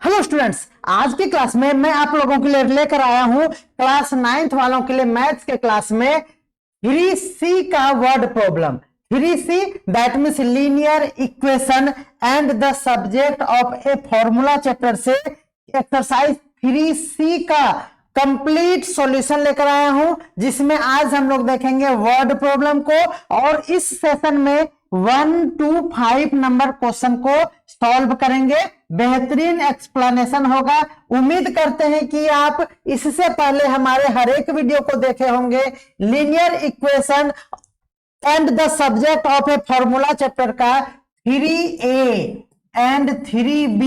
Hello students, आज की class में मैं आप लोगों के लिए लेकर आया हूं क्लास 9th वालों के लिए मैथ्स के क्लास में 3C का word problem. 3C that means linear equation and the subject of a formula chapter से एक्सरसाइज 3C का कंप्लीट सॉल्यूशन लेकर आया हूं, जिसमें आज हम लोग देखेंगे वर्ड प्रॉब्लम को और इस सेशन में 1 to 5 नंबर क्वेश्चन को सॉल्व करेंगे। बेहतरीन एक्सप्लेनेशन होगा। उम्मीद करते हैं कि आप इससे पहले हमारे हर एक वीडियो को देखे होंगे। Linear equation and the subject of a formula chapter का 3A and 3B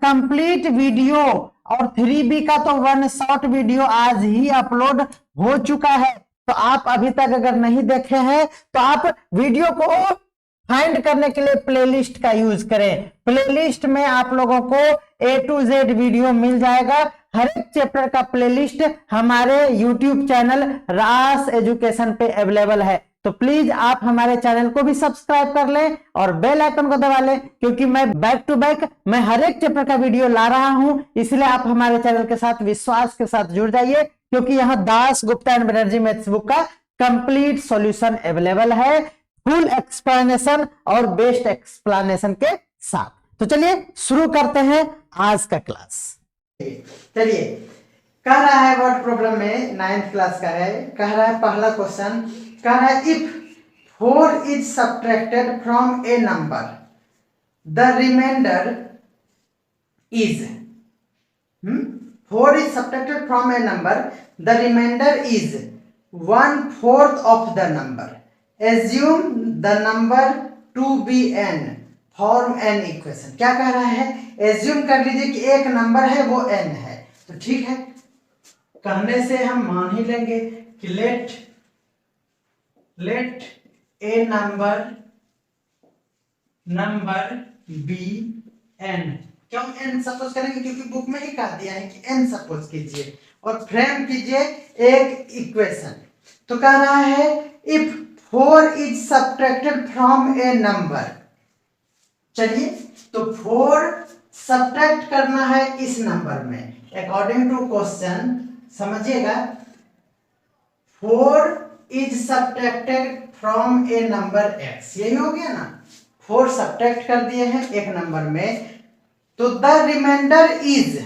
complete video और 3B का तो वन शॉर्ट वीडियो आज ही अपलोड हो चुका है। तो आप अभी तक अगर नहीं देखे हैं तो आप वीडियो को फाइंड करने के लिए प्लेलिस्ट का यूज करें। प्लेलिस्ट में आप लोगों को A to Z वीडियो मिल जाएगा। हर एक चैप्टर का प्लेलिस्ट हमारे YouTube चैनल रास एजुकेशन पे अवेलेबल है। तो प्लीज आप हमारे चैनल को भी सब्सक्राइब कर लें और बेल आइकन को दबा लें, क्योंकि मैं बैक टू बैक मैं हर एक चैप्टर का वीडियो ला रहा हूं। इसलिए आप हमारे चैनल के साथ विश्वास के साथ जुड़ जाइए, क्योंकि यहाँ Das Gupta and Banerjee maths book का कंप्लीट सॉल्यूशन अवेलेबल है, फुल एक्सप्लेनेशन और बेस्ट एक्सप्लेनेशन के साथ। तो चलिए शुरू करते हैं आज का क्लास। चलिए, कह रहा है वर्ड प्रॉब्लम में 9th क्लास का है। कह रहा है पहला क्वेश्चन, कह रहा है if 4 is subtracted from a number the remainder is 4 is subtracted from a number, the remainder is 1/4 of the number. Assume the number to be n. Form n equation. क्या कह रहा है? Assume कर लीजिए कि एक नंबर है वो n है। तो ठीक है, कहने से हम मान ही लेंगे कि let a number be n। क्यों n सपोज करेंगे? क्योंकि बुक में ही कहा दिया है कि n सपोज कीजिए और फ्रेम कीजिए एक इक्वेशन। तो कह रहा है if 4 is subtracted from a number. चलिए, तो 4 सब्ट्रैक्ट करना है इस नंबर में अकॉर्डिंग टू क्वेश्चन। समझिएगा, 4 is subtracted from a number x, यही हो गया ना। 4 सब्ट्रैक्ट कर दिए हैं एक नंबर में, तो द रिमाइंडर इज।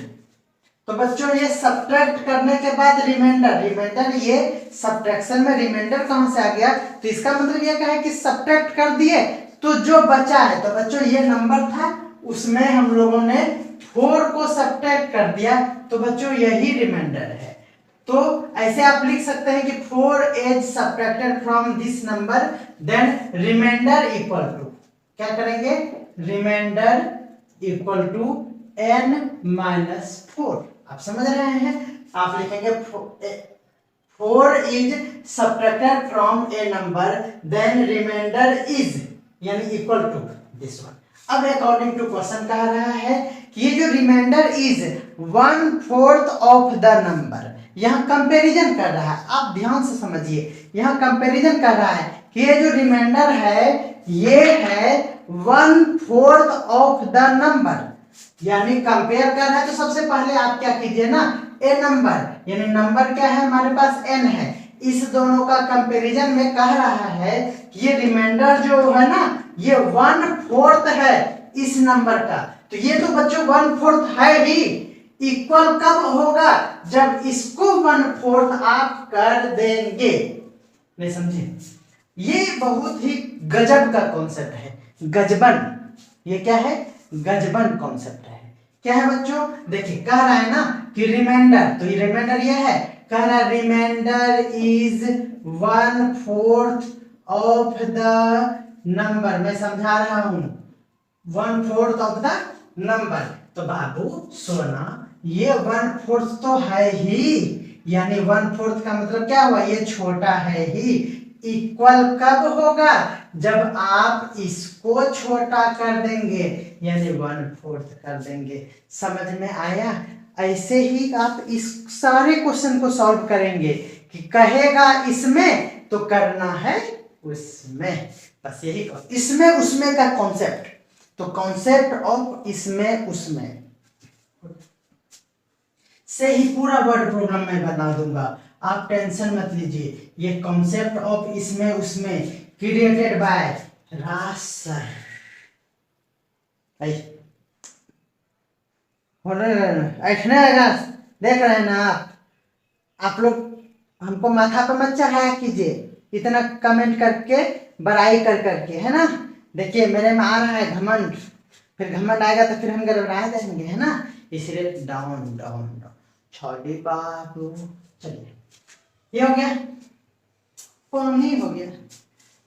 तो बच्चों ये सब्ट्रैक्ट करने के बाद रिमाइंडर ये सब्ट्रैक्शन में रिमाइंडर कहां से आ गया? तो इसका मतलब ये कहा है कि सब्ट्रैक्ट कर दिए तो जो बचा है, तो बच्चों ये नंबर था उसमें हम लोगों ने 4 को सब्ट्रैक्ट कर दिया, तो बच्चों यही रिमाइंडर है। तो ऐसे आप लिख सकते हैं कि 4 is subtracted from this number, then remainder equal to क्या करेंगे? Remainder equal to n minus 4। आप समझ रहे हैं? आप लिखेंगे 4 is subtracted from a number then remainder is, यानी इक्वल टू दिस वन। अब अकॉर्डिंग टू क्वेश्चन कह रहा है कि ये जो remainder is 1/4 of the number, यहाँ कंपैरिजन कर रहा है। आप ध्यान से समझिए, यहाँ कंपैरिजन कर रहा है कि ये जो रिमाइंडर है ये है 1/4 ऑफ द नंबर, यानी कंपेयर कर रहा है। तो सबसे पहले आप क्या कीजिए ना, ए नंबर, यानी नंबर क्या है हमारे पास n है, इस दोनों का कंपैरिजन में कह रहा है कि ये रिमाइंडर जो है ना ये 1/4 है इस नंबर का। तो ये तो बच्चों 1/4 है ही। इक्वल कब होगा? जब इसको 1/4 आप कर देंगे। नहीं समझे? ये बहुत ही गजब का कॉन्सेप्ट है, गजबन। ये क्या है? गजबन कॉन्सेप्ट है। क्या है बच्चों? देखिए, कह रहा है ना कि रिमाइंडर, तो ये रिमाइंडर ये है, कह रहा है remainder is 1/4 of the number. मैं समझा रहा हूं, 1/4 ऑफ द नंबर। तो बाबू सोना, ये 1/4 तो है ही, यानी 1/4 का मतलब क्या हुआ? ये छोटा है ही। इक्वल कब होगा? जब आप इसको छोटा कर देंगे, यानी 1/4 कर देंगे। समझ में आया? ऐसे ही आप इस सारे क्वेश्चन को सॉल्व करेंगे कि कहेगा इसमें तो करना है उसमें। बस यही इसमें उसमें का कॉन्सेप्ट। तो कॉन्सेप्ट ऑफ इसमें उसमें से ही पूरा वर्ड प्रोग्राम मैं बना दूंगा, आप टेंशन मत लीजिए। ये कॉन्सेप्ट ऑफ इसमें उसमें क्रिएटेड बाय राज सर। ऐठने लगा, देख रहे हैं ना आप लोग हमको माथा पे मत चढ़ाया कीजिए इतना कमेंट करके, बड़ाई कर करके, है ना। देखिए मेरे में आ रहा है घमंड, फिर घमंड आएगा तो फिर हम गड़बड़ा जाएंगे, है ना। इसलिए डाउन डाउन डाउन छोड़ी बाबू। चलिए ये हो गया, पानी हो गया।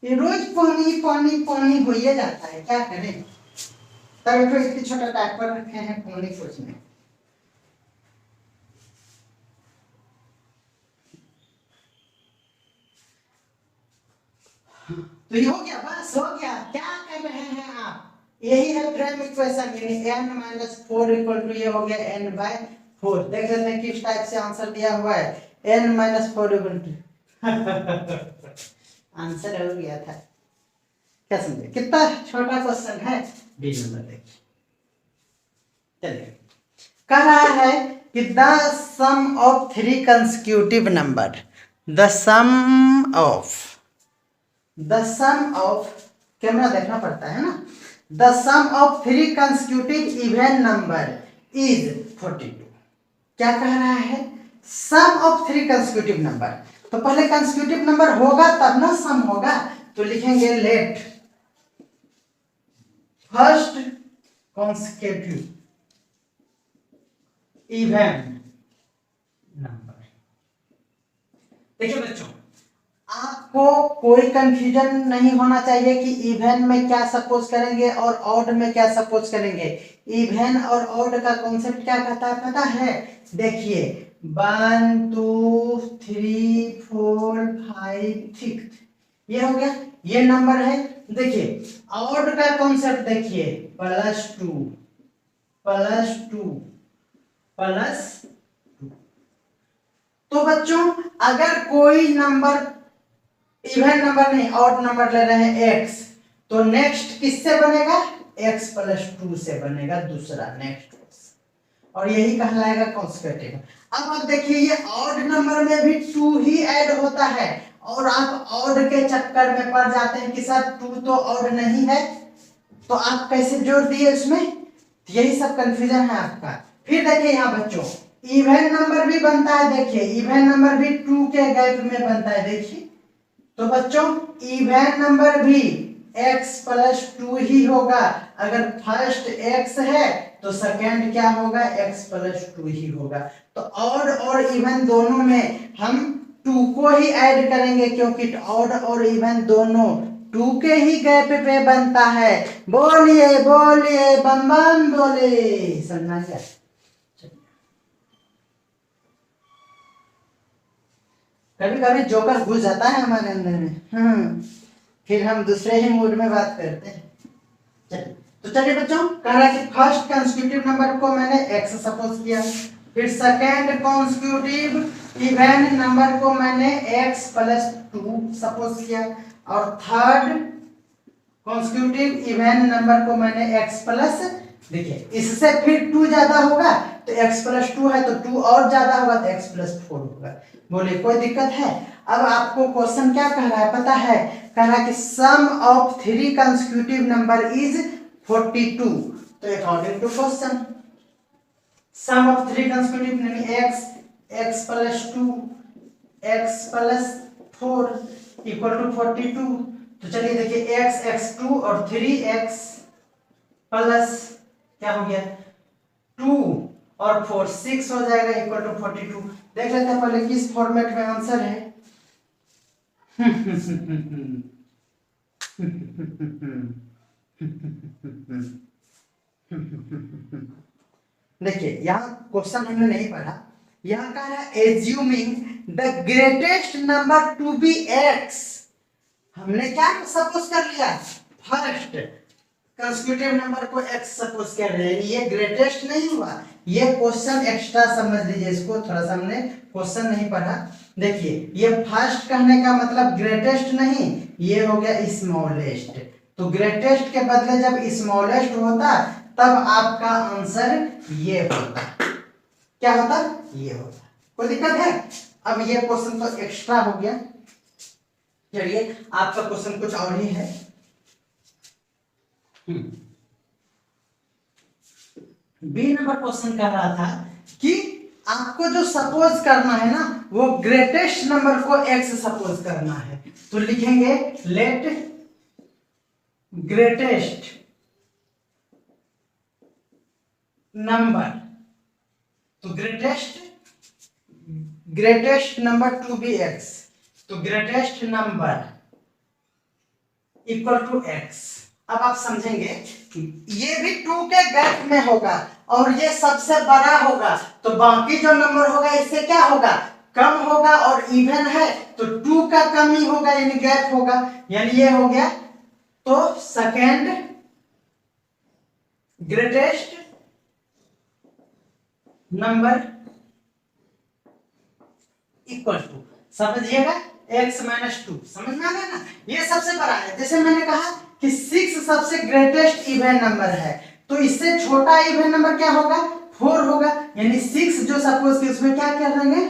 ये रोज पानी पानी पानी हो ही जाता है, क्या करें। तभी तो इतनी छोटा डायपर रखे हैं पानी सोचने। तो ये हो गया, बस हो गया। क्या कर रहे हैं आप, यही है फ्रेम इक्वेशन, यानी n-4 इक्वल टू ये हो गया n/4। देख लेते हैं किस टाइप से आंसर दिया हुआ है, n-4 इक्वल टू आंसर हो गया था। क्या समझे, कितना छोटा क्वेश्चन है। बी नंबर देखिए, चलिए कह रहा है कि the sum of 3 consecutive number, the sum of camera देखना पड़ता है ना, the sum of 3 consecutive even number is 42। क्या कह रहा है, सम ऑफ 3 कंसेक्यूटिव नंबर। तो पहले कंसेक्यूटिव नंबर होगा तब ना सम होगा, तो लिखेंगे let first consecutive even number. देखिए बच्चों, आपको कोई कंफ्यूजन नहीं होना चाहिए कि इवन में क्या सपोज करेंगे और ऑड में क्या सपोज करेंगे। इवन और ऑड का कॉन्सेप्ट क्या कहता है पता है, देखिए 1 2 3 4 5 6 ये हो गया, ये नंबर है। देखिए ऑड का कॉन्सेप्ट देखिए, +2 +2 +2। तो बच्चों अगर कोई नंबर इवन नंबर नहीं ऑड नंबर ले रहे हैं x, तो नेक्स्ट किससे बनेगा, x +2 से बनेगा दूसरा नेक्स्ट, और यही कहलाएगा कॉन्सेक्यूटिव। अब आप देखिए ये ऑड नंबर में भी 2 ही ऐड होता है, और आप ऑड के चक्कर में पड़ जाते हैं कि सर 2 तो ऑड नहीं है, तो आप कैसे जोड़ दिए इसमें, यही सब कंफ्यूजन है आपका। फिर देखिए यहाँ बच्चों इवन नंबर भी बनता है, देखिए इवन नंबर भी 2 के गैप में बनता है, देखिए। तो बच्चों इवन नंबर भी x +2 ही होगा, अगर फर्स्ट x है तो सेकंड क्या होगा, x +2 ही होगा। तो ऑड और इवन दोनों में हम 2 को ही ऐड करेंगे, क्योंकि ऑड और इवन दोनों 2 के ही गैप पे बनता है। बोलिए बोलिए बम बम बोले, समझा गया। कभी कभी जोकर घुस जाता है हमारे अंदर में, फिर हम दूसरे ही मूड में बात करते हैं। चलिए तो चलिए बच्चों, कह रहा है कि फर्स्ट कंसेक्यूटिव नंबर को मैंने x सपोज किया, फिर सेकंड कंसेक्यूटिव इवन नंबर को मैंने x +2 सपोज किया, और थर्ड कंसेक्यूटिव इवन नंबर को मैंने x प्लस, देखिए इससे फिर 2 ज्यादा होगा तो x +2 है तो 2 और ज्यादा होगा तो x +4 होगा। बोलिए कोई दिक्कत है। अब आपको क्वेश्चन क्या कह रहा है पता है, कह रहा है कि sum of 3 consecutive number is 42। तो according to question sum of 3 consecutive यानी x +2 x +4 = 42। तो चलिए देखिए x x2 और 3x प्लस क्या हो गया 2 और 4 6 हो जाएगा = 42। देख लेते हैं पहले किस फॉर्मेट में आंसर है। देखिए यहाँ क्वेश्चन हमने नहीं पढ़ा, यहाँ कह रहा है assuming the greatest number to be x। हमने क्या सपोज कर लिया, फर्स्ट कंसेक्यूटिव नंबर को x सपोज कर रहे हैं, ये ग्रेटेस्ट नहीं हुआ, ये क्वेश्चन एक्स्ट्रा समझ लीजिए इसको, थोड़ा सा हमने क्वेश्चन नहीं पढ़ा। देखिए ये फर्स्ट कहने का मतलब ग्रेटेस्ट नहीं, ये हो गया स्मॉलेस्ट। तो ग्रेटेस्ट के बदले जब स्मॉलेस्ट होता तब आपका आंसर ये होता। क्या होता? ये होता। कोई दिक्कत है? अब ये क्वेश्चन तो एक्स्ट्रा हो गया। चलिए आपका क्वेश्चन कुछ और ही है। बी नंबर क्वेश्चन कह रहा था कि आपको जो सपोज करना है ना, वो ग्रेटेस्ट नंबर को एक्स सपोज करना है। तो लिखेंगे लेट ग्रेटेस्ट नंबर, तो greatest number to be x, तो greatest number equal to x. अब आप समझेंगे कि ये भी 2 के गैप में होगा और ये सबसे बड़ा होगा, तो बाकी जो नंबर होगा इससे क्या होगा? कम होगा, और इवन है तो 2 का कम ही होगा, यानी गैप होगा, यानी ये हो गया। तो second greatest number equal to, समझिएगा, x माइनस 2, समझ में आ गया ना? ये सबसे बड़ा है। जैसे मैंने कहा कि 6 सबसे ग्रेटेस्ट इवन नंबर है, तो इससे छोटा इवन नंबर क्या होगा? 4 होगा, यानी 6 जो सपोज कि उसमें क्या कर देंगे?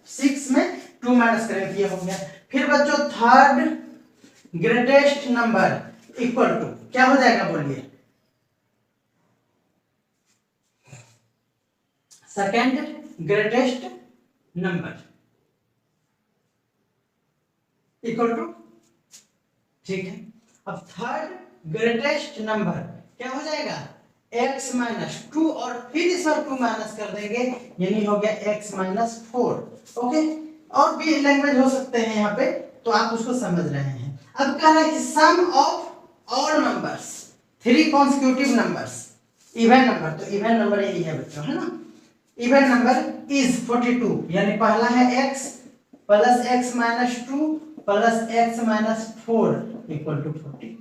6 में 2 माइनस करेंगे, ये हो गया। फिर बच्चों third greatest number equal to क्या हो जाएगा? बोलिए। Second greatest number equal to, ठीक है। अब थर्ड ग्रेटेस्ट नंबर क्या हो जाएगा? x माइनस 2, और फिर इस पर 2 माइनस कर देंगे, यानी हो गया x माइनस 4। ओके, और भी लैंग्वेज हो सकते हैं यहाँ पे, तो आप उसको समझ रहे हैं। अब कह रहा है कि sum of all numbers, 3 consecutive numbers, even number, तो इवन नंबर यही है बच्चों, है ना? इवन नंबर इज 42, यानी पहला है x plus x minus 2 plus x minus 4 equal to 40।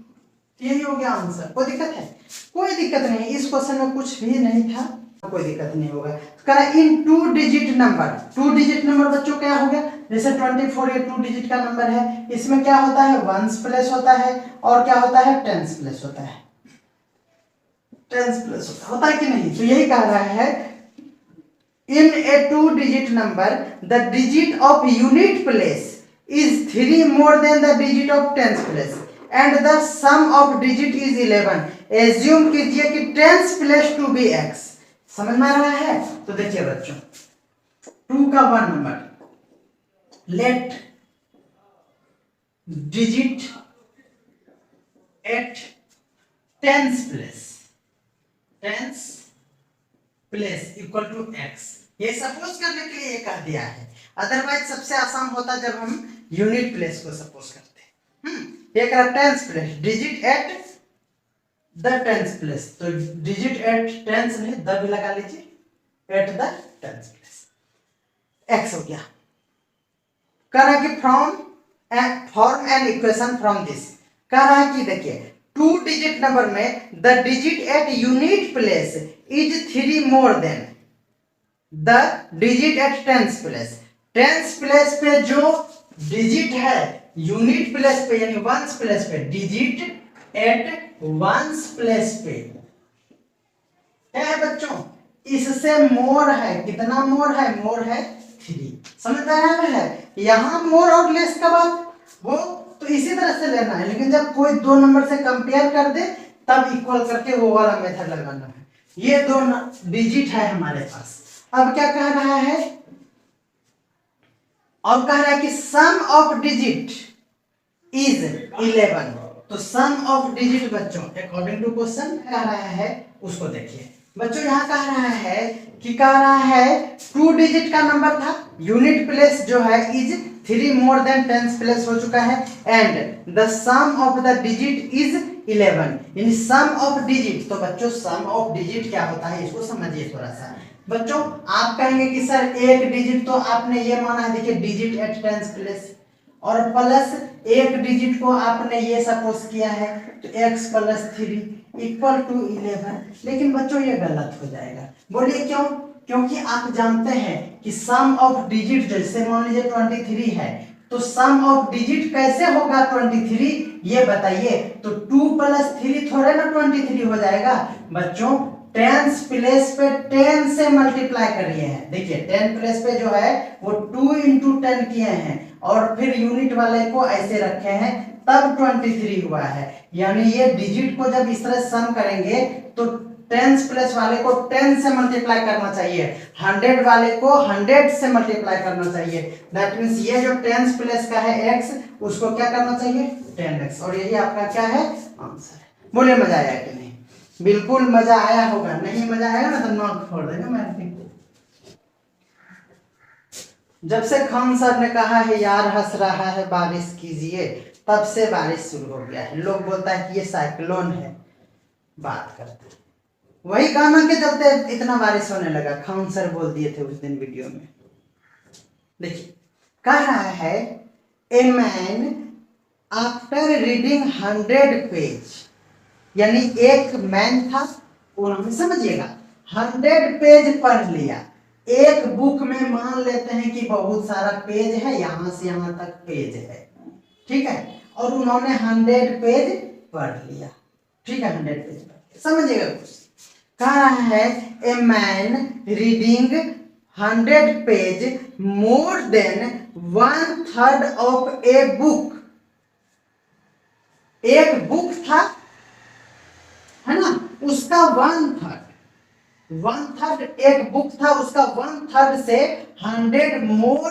यही हो गया आंसर। कोई दिक्कत है? कोई दिक्कत नहीं, इस क्वेश्चन में कुछ भी नहीं था, कोई दिक्कत नहीं होगा। करा इन 2 डिजिट नंबर, 2 डिजिट नंबर बच्चों क्या हो गया? जैसे 24 ये 2 डिजिट का नंबर है, इसमें क्या होता है? वंस प्लेस होता है, और क्या होता है? टेंस प्लेस होता है। टेंस प्लेस होता है कि नहीं? तो यही कह रहा है in a 2 digit number the digit of unit place is 3 more than the digit of tens place and the sum of digit is 11. assume कीजिए कि tens place to be x। समझ में आ रहा है? तो देखिए बच्चों, 2 का 1 नंबर, let digit at tens place equal to x। ये सपोज करने के लिए ये कह दिया है, अदरवाइज सबसे आसान होता जब हम यूनिट प्लेस को सपोज करते। ये कह tens place, digit at the tens place, तो डिजिट एट टेंस नहीं, द भी लगा लीजिए, at the tens place, x हो गया। कह रहा है कि form an equation from this. कह रहा है कि देखिए 2 डिजिट नंबर में the digit at unit place is 3 more than the digit at tens place. Tens place पे जो डिजिट है यूनिट प्लेस पे यानी वंस प्लेस पे, डिजिट एट वंस प्लेस पे क्या है बच्चों? इससे मोर है। कितना मोर है? मोर है 3। समझ में आ रहा है? यहां मोर और लेस का बात वो तो इसी तरह से लेना है, लेकिन जब कोई 2 नंबर से कंपेयर कर दे तब इक्वल करके वो वाला मेथड लगाना है। ये 2 डिजिट है हमारे पास। अब क्या कह रहा है? और कह रहा है कि सम ऑफ डिजिट इज 11। तो सम ऑफ डिजिट बच्चों अकॉर्डिंग टू क्वेश्चन कह रहा है, उसको देखिए बच्चों। यहां कह रहा है कि कह रहा है 2 डिजिट का नंबर था, यूनिट प्लेस जो है is 3 more than tens place हो चुका है, and the sum of the digit is 11, यानी सम ऑफ डिजिट। तो बच्चों सम ऑफ डिजिट क्या होता है इसको समझिए थोड़ा सा। बच्चों आप कहेंगे कि सर एक डिजिट तो आपने ये माना है, देखिए डिजिट एट टेंस प्लेस, और प्लस एक डिजिट को आपने ये सपोज किया है, तो x प्लस 3 इक्वल टू 11। लेकिन बच्चों ये गलत हो जाएगा। बोलिए क्यों? क्योंकि आप जानते हैं कि सम ऑफ डिजिट जैसे मान लीजिए 23 है, तो सम ऑफ डिजिट कैसे होगा 23 ये बताइए। तो 2 प्लस 3 थोड़े ना 23 हो जाएगा बच्चों, टेंस प्लेस पे 10 से मल्टीप्लाई करिए हैं। देखिए 10 प्लेस पे जो है वो 2 इंटू 10 किए हैं और फिर यूनिट वाले को ऐसे रखे हैं, तब 23 हुआ है। यानी ये डिजिट को जब इस तरह सम करेंगे तो टेंस प्लेस वाले को 10 से मल्टीप्लाई करना चाहिए, 100 वाले को 100 से मल्टीप्लाई करना चाहिए। दैट मीन्स ये जो टेंस प्लेस का है x, उसको क्या करना चाहिए 10x, और यही आपका क्या है आंसर है। बोले मजा आया कि नहीं? बिल्कुल मजा आया होगा, नहीं मजा आएगा ना तो नॉट छोड़ देगा मैं। जब से खान सर ने कहा है यार हंस रहा है बारिश कीजिए, तब से बारिश शुरू हो गया है। लोग बोलता है कि ये साइक्लोन है, बात करते हैं वही गाना के चलते इतना बारिश होने लगा, खान सर बोल दिए थे उस दिन वीडियो में। देखिए कह रहा है a man after reading 100 page, यानी एक मैन था, उन्होंने समझिएगा 100 पेज पढ़ लिया। एक बुक में मान लेते हैं कि बहुत सारा पेज है, यहां से यहां तक पेज है, ठीक है, और उन्होंने 100 पेज पढ़ लिया, ठीक है 100 पेज पढ़ लिया। समझिएगा कुछ कह रहा है a man reading 100 page more than 1/3 of a book. एक बुक था है ना, उसका 1/3 एक बुक था, उसका 1/3 से 100 मोर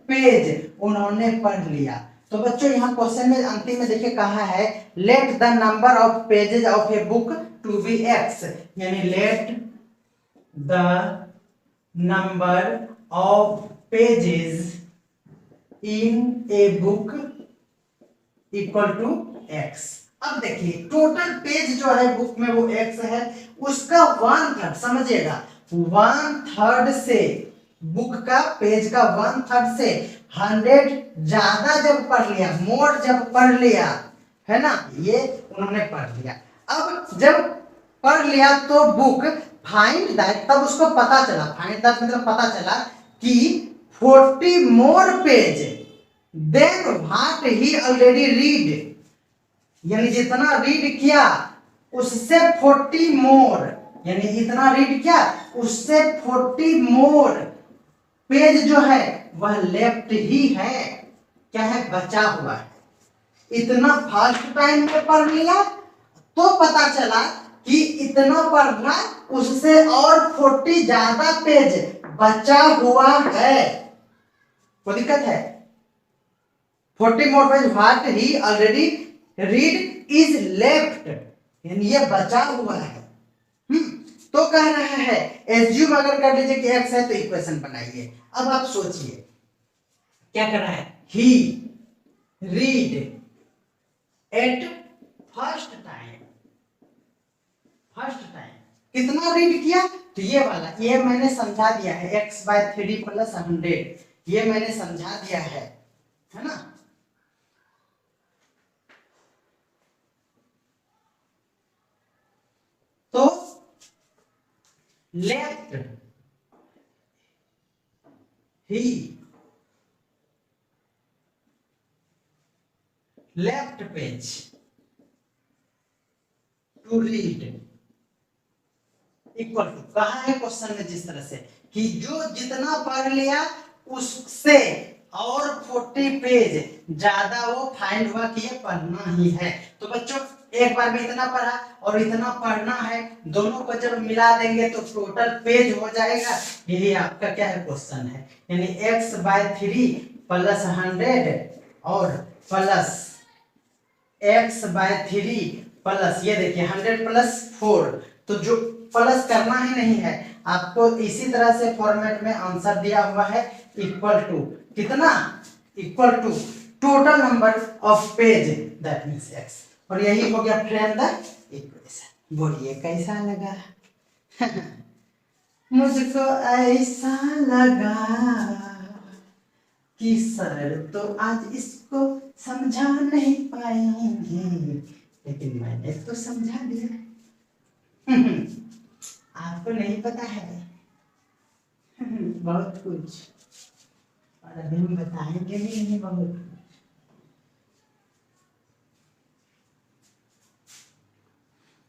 पेज उन्होंने पढ़ लिया। तो बच्चों यहाँ क्वेश्चन में अंतिम में देखिए कहा है let the number of pages of a book to be x, यानी let the number of pages in a book equal to x। अब देखिए टोटल पेज जो है बुक में वो x है, उसका 1/3 समझिएगा 1/3 से बुक का पेज का 1/3 से 100 ज्यादा जब पढ़ लिया, मोर जब पढ़ लिया है ना, ये उन्होंने पढ़ लिया। अब जब पढ़ लिया तो बुक फाइंड दैट, तब उसको पता चला, फाइंड दैट मतलब पता चला कि 40 more page than what he already read, यानी जितना रीड किया उससे 40 मोर, यानी इतना रीड किया उससे 40 मोर पेज जो है वह लेफ्ट ही है, क्या है बचा हुआ है। इतना फास्ट टाइम में पढ़ लिया तो पता चला कि इतना पढ़ना उससे और 40 ज्यादा पेज बचा हुआ है। कोई दिक्कत है? 40 more page what he already read is left, यानी ये बचा हुआ है। तो कह रहा है एज्यूम अगर कर लीजिए कि x है तो इक्वेशन बनाइए। अब आप सोचिए क्या कर रहा है, he read at first time, first time कितना रीड किया, तो ये वाला, ये मैंने समझा दिया है x/3 + 100, ये मैंने समझा दिया है ना। तो लेफ्ट ही left page to read equal to, कहा है क्वेश्चन में जिस तरह से कि जो जितना पढ़ लिया उससे और 40 पेज ज्यादा वो फाइंड हुआ कि ये पढ़ना ही है। तो बच्चों एक बार में इतना पढ़ा और इतना पढ़ना है, दोनों को जब मिला देंगे तो टोटल पेज हो जाएगा। यही आपका क्या है क्वेश्चन है, यानी x/3 + 100 और प्लस x/3 प्लस ये देखिए 100 + 4, तो जो प्लस करना ही नहीं है आपको, इसी तरह से फॉर्मेट में आंसर दिया हुआ है इक्वल टू कितना, equal to total number of page that means x, और यही हो गया फ्रेंड द इक्वेशन। बोलिए कैसा लगा? मुझको ऐसा लगा कि सर तो आज इसको समझा नहीं पाएंगे, लेकिन मैंने तो समझा दिया। आपको नहीं पता है बहुत कुछ, और अभी हम बताएंगे भी नहीं बहुत कुछ।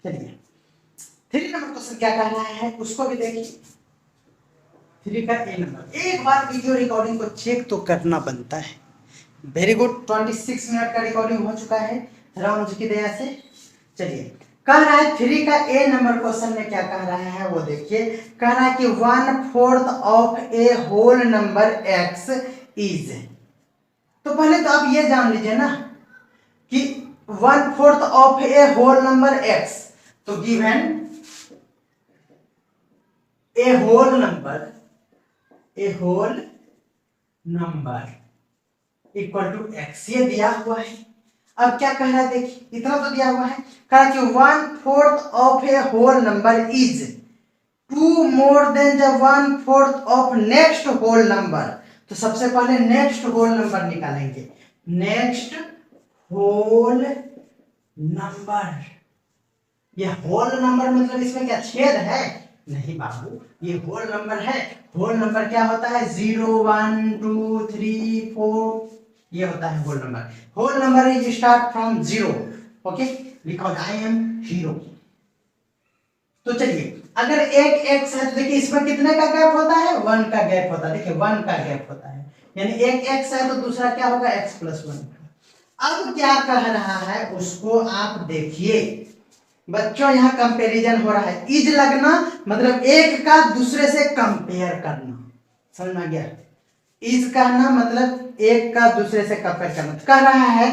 चलिए 3 नंबर क्वेश्चन क्या कह रहा है उसको भी देखिए। 3 का ए नंबर, एक बार वीडियो रिकॉर्डिंग को चेक तो करना बनता है। वेरी गुड, 26 मिनट का रिकॉर्डिंग हो चुका है राम जी की दया से। चलिए, कह रहा है 3 का ए नंबर क्वेश्चन में क्या कह रहा है वो देखिए। कह रहा है कि 1/4 of a whole number x is, तो पहले तो आप ये जान लीजिए ना कि 1/4 of a whole number x, तो given a whole number equal to x, ये दिया हुआ है। अब क्या कह रहा है देखिए, इतना तो दिया हुआ है, कहा कि 1/4 of a whole number is 2 more than the 1/4 of next whole number. तो सबसे पहले नेक्स्ट होल नंबर निकालेंगे, नेक्स्ट होल नंबर। ये होल नंबर मतलब इसमें क्या छेद है? नहीं बाबू, ये होल नंबर है। होल नंबर क्या होता है? 0 1 2 3 4, ये होता है whole number. Whole number is start from 0, okay, because I am hero. तो चलिए, अगर एक एक्स है तो देखिए इसमें कितने का गैप होता है? 1 का गैप होता है। देखिए 1 का गैप होता है, यानी एक एक्स है तो दूसरा क्या होगा? x + 1। अब क्या कह रहा है उसको आप देखिए बच्चों, यहाँ कंपैरिजन हो रहा है। इज लगना मतलब एक का दूसरे से कंपेयर करना, समझ में आ गया? इज कहना मतलब एक का दूसरे से कंपेयर करना। तो कह रहा है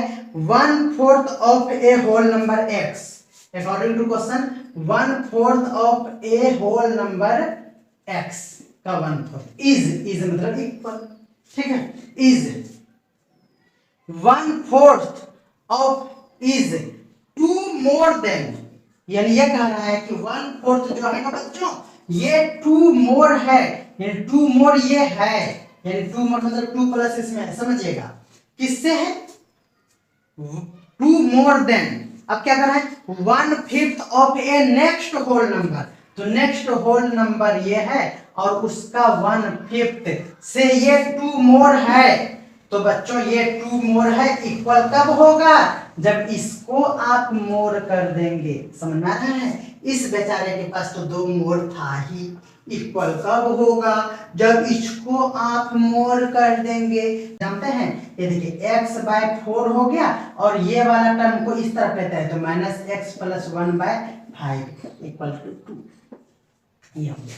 1/4 of a whole number x, according to question 1/4 of a whole number x का 1/4 इज मतलब इक्वल, ठीक है, is 1/4 of is 2 more than, यानी ये कह रहा है कि 1/4 जो है ना बच्चों, ये 2 मोर है, यानी 2 मोर ये है, यानी 2 मोर मतलब 2 प्लस इसमें है, समझिएगा। किससे है? 2 मोर देन। अब क्या कर रहा है? 1/5 of a next whole number, तो नेक्स्ट होल नंबर ये है और उसका 1/5 से ये 2 मोर है। तो बच्चों ये 2 मोर है, इक्वल कब होगा? जब इसको आप मोर कर देंगे। समझ में आ रहा है? इस बेचारे के पास तो 2 मोर था ही, इक्वल कब होगा? जब इसको आप मोर कर देंगे। जानते हैं, ये देखिए x/4 हो गया और ये वाला टर्म को इस तरफ लेते हैं तो -x + 1/5 इक्वल टू 2, ये हो गया।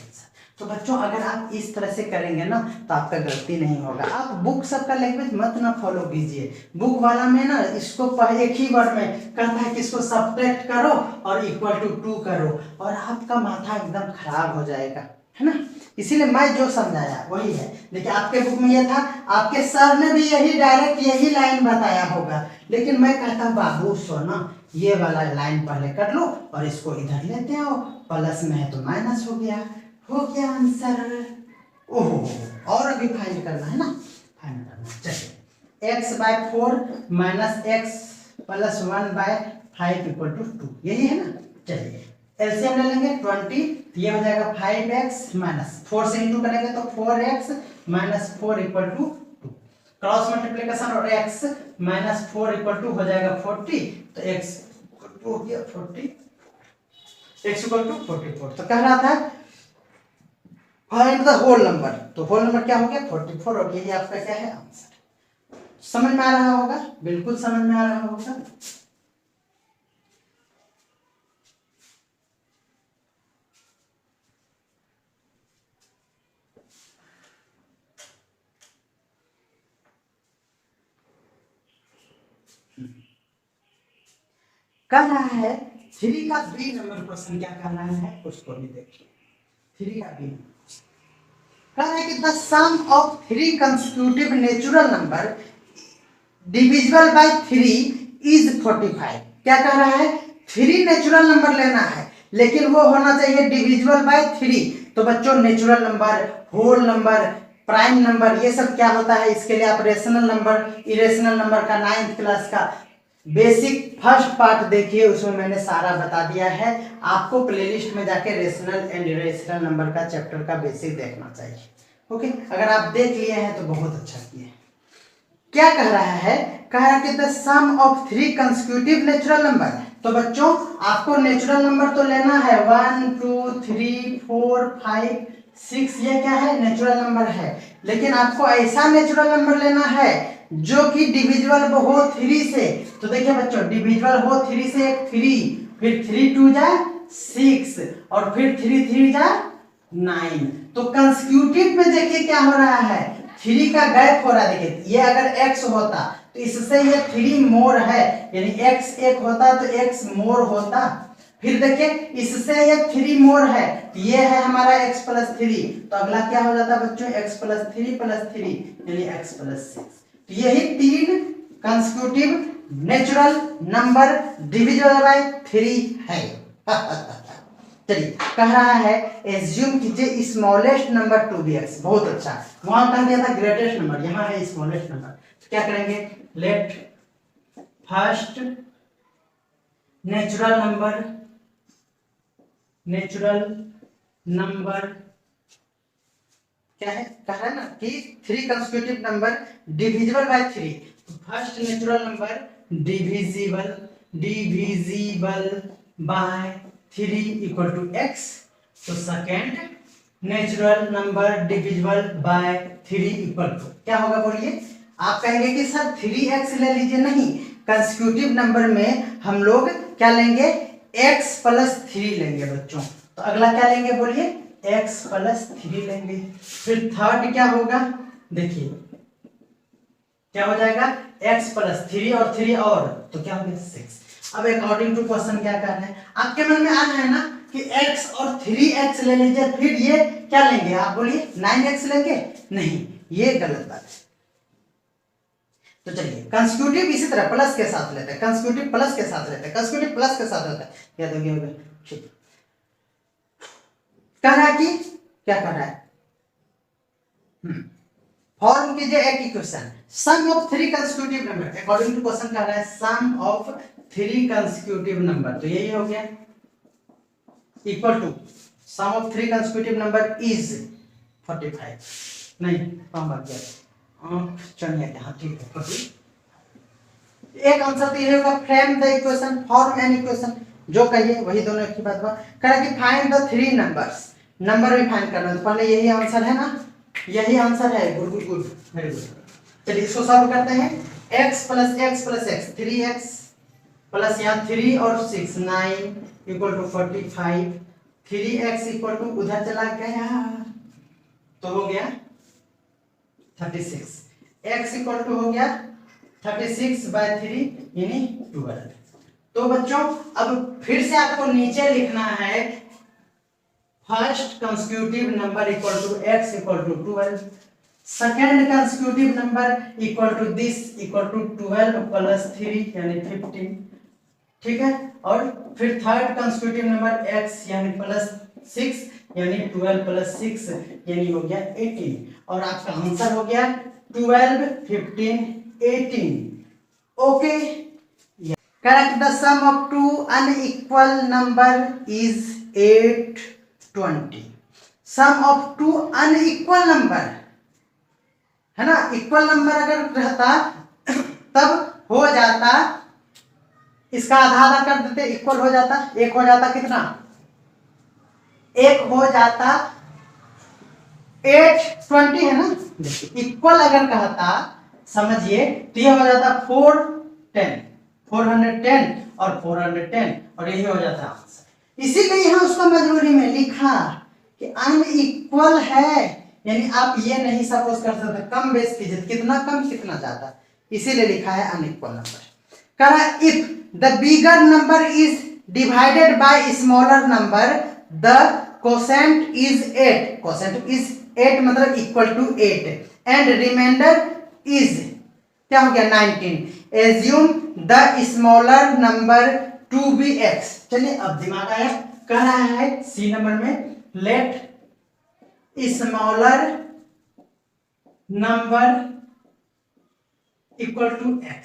तो बच्चों अगर आप इस तरह से करेंगे ना तो आपका गलती नहीं होगा। आप बुक सबका लैंग्वेज मत ना फॉलो कीजिए। बुक वाला में ना इसको एक ही वर्ड में कहता है कि इसको सब्ट्रैक्ट करो और इक्वल टू 2 करो, और आपका माथा एकदम खराब हो जाएगा, है ना? इसीलिए मैं जो समझाया वही है। देखिए आपके बुक में ये था, आपके सर ने भी यही डायरेक्ट यही लाइन बताया होगा, लेकिन मैं कहता बाबू सुनो, ये वाला लाइन पहले कर लो और इसको इधर लेते आओ, प्लस में है तो माइनस हो गया आंसर। ओहो, और अभी फाइंड करना है ना, फाइंड करना। चलिए x/4 - x + 1/5 = 2, यही है ना? चलिए एलसीएम ले लेंगे 20, ये हो जाएगा 5x - 4 से इंटू करेंगे तो 4x - 4 = 2। क्रॉस मल्टीप्लिकेशन और x - 4 = हो जाएगा 40, तो x हो गया 40, x = 44। तो कह रहा था फाइंड द होल नंबर, तो होल नंबर क्या हो गया? 44 हो गया। ये आपका क्या है? आंसर। समझ में आ रहा होगा? बिल्कुल समझ में आ रहा होगा। कह रहा है 3 का बी नंबर क्वेश्चन क्या कह रहा है उसको भी देखिए। 3 का बी कह रहा है कि the sum of 3 consecutive natural number divisible by 3 is 45। क्या कह रहा है? 3 नेचुरल नंबर लेना है, लेकिन वो होना चाहिए डिविजिबल बाय 3। तो बच्चों natural number, whole number, prime number, ये सब क्या होता है? इसके लिए आप रेशनल नंबर, इरेशनल नंबर का 9th क्लास का बेसिक फर्स्ट पार्ट देखिए, उसमें मैंने सारा बता दिया है। आपको प्लेलिस्ट में जाके रेशनल एंड इरेशनल नंबर का चैप्टर का बेसिक देखना चाहिए। ओके, अगर आप देख लिए हैं तो बहुत अच्छा किए। क्या कह रहा है? कह रहा है कि the sum of 3 consecutive natural number, तो बच्चों आपको नेचुरल नंबर तो लेना है 1 2 3 4 5 6, ये क्या है नेचुरल नंबर है, लेकिन आपको ऐसा नेचुरल नंबर लेना है जो कि डिविजिबल हो 3 से। तो देखिए बच्चों डिविजिबल हो 3 से, एक 3, फिर 3 2 जा 6 और फिर 3 3 जा 9। तो कंसेक्यूटिव में देखिए क्या हो रहा है, 3 का गैप हो रहा है। देखिए ये अगर x होता तो इससे ये 3 मोर है, यानी x एक होता तो x मोर होता। फिर देखिए इससे ये 3 मोर है, ये है हमारा x प्लस 3, तो अगला क्या हो जाता बच्चों x प्लस 3 यानी x प्लस 6। तो यही 3 consecutive natural number divisible by 3 है। चलिए कह रहा है एज्यूम कीजिए smallest number to be x. बहुत अच्छा, वहां कह दिया था ग्रेटेस्ट नंबर, यहाँ है स्मॉलेस्ट नंबर। तो क्या करेंगे, लेट फर्स्ट नेचुरल नंबर क्या है, कह रहा है ना कि 3 कंसेक्यूटिव नंबर डिविजिबल बाय 3। तो first natural number divisible by 3 equal to x। तो second natural number divisible by 3 equal to क्या होगा बोलिए। आप कहेंगे कि सर 3x ले लीजिए, नहीं, कंसेक्यूटिव नंबर में हम लोग क्या लेंगे x प्लस 3 लेंगे बच्चों। तो अगला क्या लेंगे बोलिए, x प्लस 3 लेंगे। फिर थर्ड क्या होगा, देखिए क्या हो जाएगा x प्लस 3 और 3 और, तो क्या हो गया 6। अब अकॉर्डिंग टू क्वेश्चन क्या करना है, आपके मन में आ रहा है ना कि x और 3x ले लीजिए, फिर ये क्या लेंगे आप बोलिए 9x लेंगे, नहीं, ये गलत बात है। तो चलिए कंसेक्यूटिव इसी तरह प्लस के साथ लेते हैं, कंसेक्यूटिव प्लस के साथ लेते हैं, कंसेक्यूटिव प्लस के साथ लेते हैं, याद हो गया, ठीक। कह रहा है कि क्या कह रहा है, फॉर्म कीजिए एक equation, sum of 3 consecutive number. According to question कह रहा है सम ऑफ 3 कंसेक्यूटिव नंबर, तो यही हो गया equal to sum of 3 consecutive number is 45, नहीं कम बात गया, चलिए यहाँ ठीक है 40। एक आंसर तो ये होगा, frame the equation, form an equation, जो कहिए वही दोनों एक ही बात बा। कह रहा कि फाइंड द 3 नंबर्स, नंबर भी फाइंड करना है, तो पहले यही आंसर है ना, यही आंसर है, good good good very good. चलिए इसको सॉल्व करते हैं, x plus x plus x 3x plus यहाँ 3 और 6 9 equal to 45, 3x equal to उधर चला गया तो हो गया 36, x इक्वल टू हो गया 36 बाय 3 यानी 12। तो बच्चों अब फिर से आपको नीचे लिखना है first consecutive number equal to x equal to 12, second consecutive number equal to this equal to 12 plus 3 यानी 15, ठीक है, और फिर थर्ड कंसेक्यूटिव नंबर x यानी प्लस 6 यानी 12 प्लस 6 यानी हो गया 18, और आपका आंसर हो गया 12 15 18। Okay, correct the sum of 2 unequal number is 820। Sum of 2 unequal number है ना, इक्वल नंबर अगर रहता तब हो जाता, इसका आधा आधा कर देते, इक्वल हो जाता, एक हो जाता कितना, एक हो जाता 820 है ना। इक्वल अगर कहता समझिए तो ये हो जाता 410 और 410 और यही हो जाता आंसर। इसीलिए यहाँ उसका मजबूरी में लिखा कि अनइक्वल है, यानी आप ये नहीं सपोज कर सकते, कम बेस कीजिए, कितना कम कितना ज्यादा, इसीलिए लिखा है अनइक्वल नंबर। कहा if the bigger number is divided by smaller number the quotient is 8, quotient is 8 मतलब equal to 8 and remainder is क्या हो गया 19, assume the smaller number to be x। चलिए अब दिमाग आया, कह रहा है सी नंबर में let smaller number equal to x,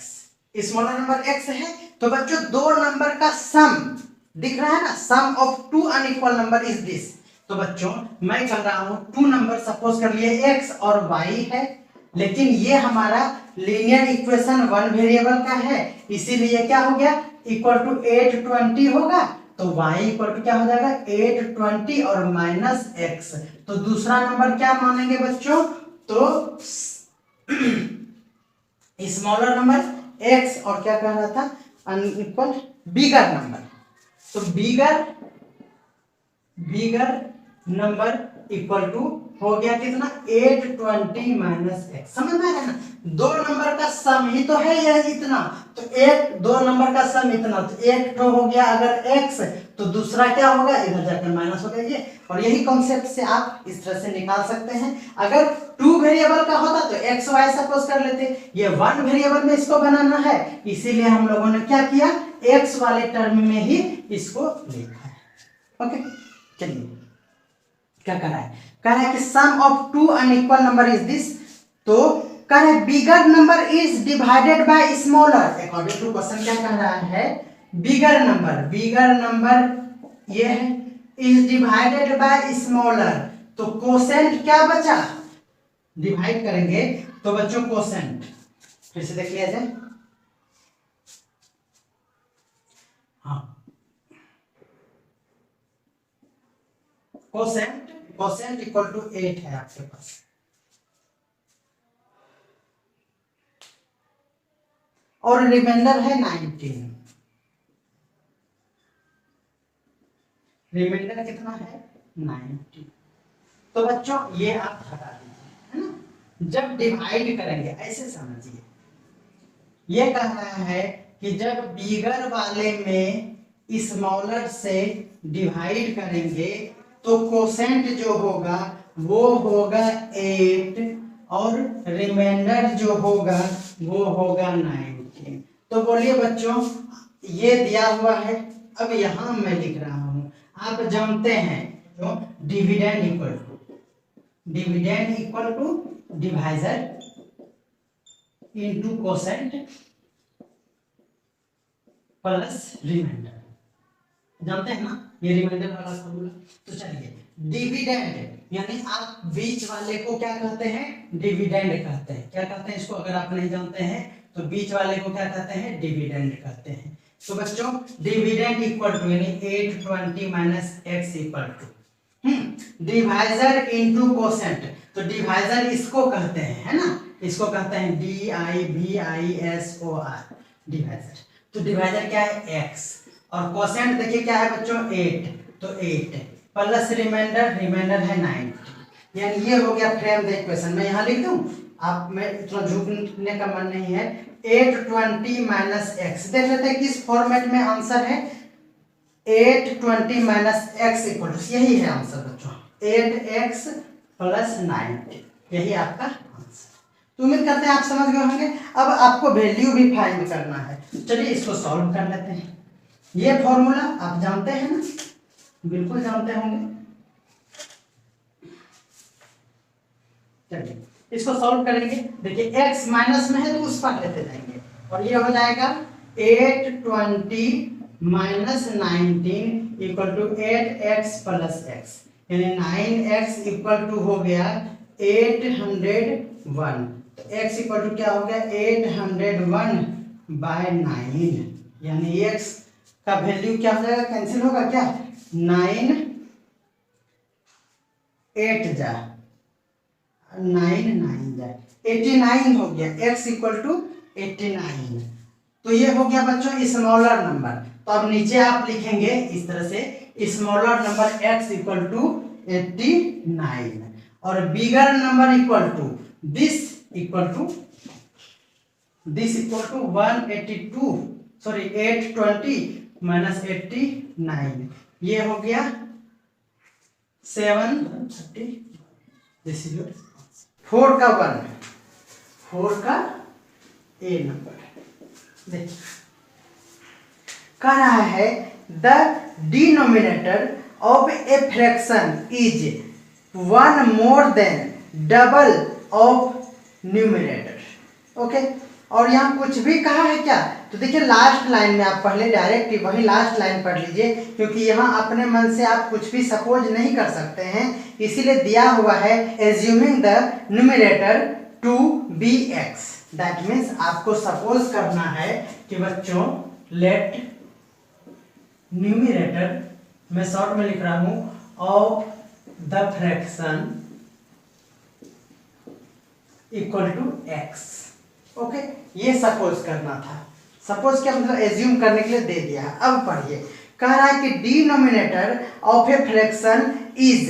smaller number x है, तो बच्चों दो नंबर का सम दिख रहा है ना, sum of 2 unequal number is this. तो बच्चों मैं कह रहा हूं 2 नंबर सपोज कर लिए x और y है, लेकिन ये हमारा लीनियर इक्वेशन 1 वेरिएबल का है, इसीलिए क्या हो गया इक्वल टू 820 होगा, तो y इक्वल टू क्या हो जाएगा 820 और माइनस x। तो दूसरा नंबर क्या मानेंगे बच्चों, तो स्मॉलर नंबर x और क्या कह रहा था अनइक्वल बिगर नंबर। तो बिगर नंबर इक्वल टू हो गया कितना 820 माइनस एक्स। समझ में आया ना, दो नंबर का सम ही तो है यह इतना, तो एक दो नंबर का सम इतना, तो एक तो हो गया अगर x तो दूसरा क्या होगा इधर जाकर माइनस हो गया ये। और यही कॉन्सेप्ट से आप इस तरह से निकाल सकते हैं। अगर 2 वेरिएबल का होता तो x y सपोज कर लेते, ये 1 वेरिएबल में इसको बनाना है, इसीलिए हम लोगों ने क्या किया x वाले टर्म में ही इसको लिखा है। ओके, चलिए क्या कह रहा है कि sum of two unequal number is this. तो कह रहा है bigger number is divided by smaller. According to question क्या कह रहा है, बिगर नंबर ये है इज डिवाइडेड बाय स्मॉलर। तो कोसेंट क्या बचा, डिवाइड करेंगे तो बच्चों कोसेंट फिर से देख लिया जाए। हाँ, कोसेंट इक्वल टू 8 है आपके पास, और रिमाइंडर है 19। रिमाइंडर कितना है 90। तो बच्चों ये आप हटा दीजिए, है ना। जब डिवाइड करेंगे ऐसे समझिए, ये कह रहा है कि जब बिगर वाले में स्मॉलर से डिवाइड करेंगे तो कोसेंट जो होगा वो होगा 8 और रिमाइंडर जो होगा वो होगा 19। तो बोलिए बच्चों ये दिया हुआ है, अब यहां मैं लिख रहा हूं, आप जानते हैं जो dividend equal to divisor into quotient plus remainder, जानते हैं ना ये रिमाइंडर वाला फॉर्मूला। तो चलिए डिविडेंड यानी आप बीच वाले को क्या कहते हैं, डिविडेंड कहते हैं। क्या कहते हैं इसको, अगर आप नहीं जानते हैं तो बीच वाले को क्या कहते हैं, डिविडेंड कहते हैं। तो बच्चों डिविडेंड इक्वल टू यानी 820 minus x equal to divisor into quotient. तो डिवाइजर इसको कहते हैं, है ना, इसको कहते हैं DIVISOR डिवाइजर। तो डिवाइजर क्या है x, और कोसेंट देखिए क्या है बच्चों 8, तो 8 प्लस रिमाइंडर है 90। यानी ये हो गया फ्रेम द इक्वेशन। मैं यहाँ लिख दूं, आप में इतना झुकने का मन नहीं है। 820 माइनस एक्स, देख लेते हैं किस फॉर्मेट में आंसर है। 820 माइनस एक्स इक्वल टू, यही है आंसर बच्चों 8x प्लस 90, यही आपका आंसर। तो उम्मीद करते हैं आप समझ गए होंगे। अब आपको वैल्यू भी फाइंड करना है, चलिए इसको सॉल्व कर लेते हैं। ये फॉर्मूला आप जानते हैं ना, बिल्कुल जानते होंगे। चलिए इसको सॉल्व करेंगे। देखिए x माइनस में है तो उस पर लेते जाएंगे, और ये हो जाएगा 820 minus 19 equal to 8x plus x, यानी 9x इक्वल टू हो गया 801। तो x इक्वल टू क्या हो गया 801 बाय 9, यानी x का वैल्यू क्या हो जाएगा, कैंसिल होगा क्या, 9 8 जा 9 9 जा 89 हो गया, x इक्वल टू 89। तो ये हो गया बच्चों स्मॉलर नंबर। तो अब नीचे आप लिखेंगे इस तरह से, smaller number x equal to 89 और bigger number equal to this equal to 182, sorry 820 minus 89, ये हो गया 730। दिस इज योर 4 का 1, 4 का ए नंबर। देखिए कह रहा है the denominator of a fraction is 1 more than double of numerator. Okay, और यहाँ कुछ भी कहा है क्या, तो देखिए लास्ट लाइन में आप पहले डायरेक्ट वही लास्ट लाइन पढ़ लीजिए, क्योंकि यहाँ अपने मन से आप कुछ भी सपोज नहीं कर सकते हैं, इसीलिए दिया हुआ है assuming the numerator to be x. That means आपको सपोज करना है कि बच्चों लेट न्यूमिनेटर मैं शॉर्ट में लिख रहा हूं of the fraction equal to x. Okay, ये सपोज करना था। सपोज क्या मतलब एज्यूम करने के लिए दे दिया है। अब पढ़िए, कह रहा है कि denominator of a fraction is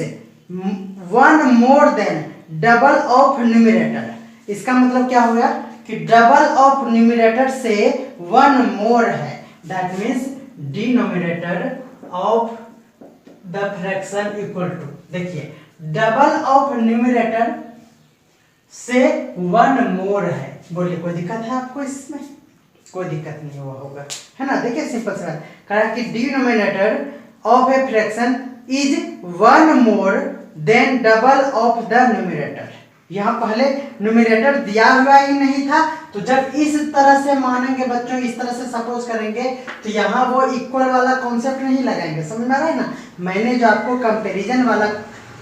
one more than double of numerator. इसका मतलब क्या होगा कि डबल ऑफ न्यूमिनेटर से वन मोर है, that means denominator of the fraction equal to, देखिए डबल ऑफ न्यूमिनेटर से वन मोर है। बोलिए कोई दिक्कत है आपको इसमें? कोई दिक्कत नहीं हुआ होगा, है ना। देखिए सिंपल सा कहा कि denominator of a fraction is one more than double of the numerator. यहाँ पहले न्यूमिनेटर दिया हुआ ही नहीं था, तो जब इस तरह से मानेंगे बच्चों, इस तरह से सपोज करेंगे, तो यहाँ वो इक्वल वाला कॉन्सेप्ट नहीं लगाएंगे। समझ में आ रहा है ना। मैंने जो आपको कंपैरिजन वाला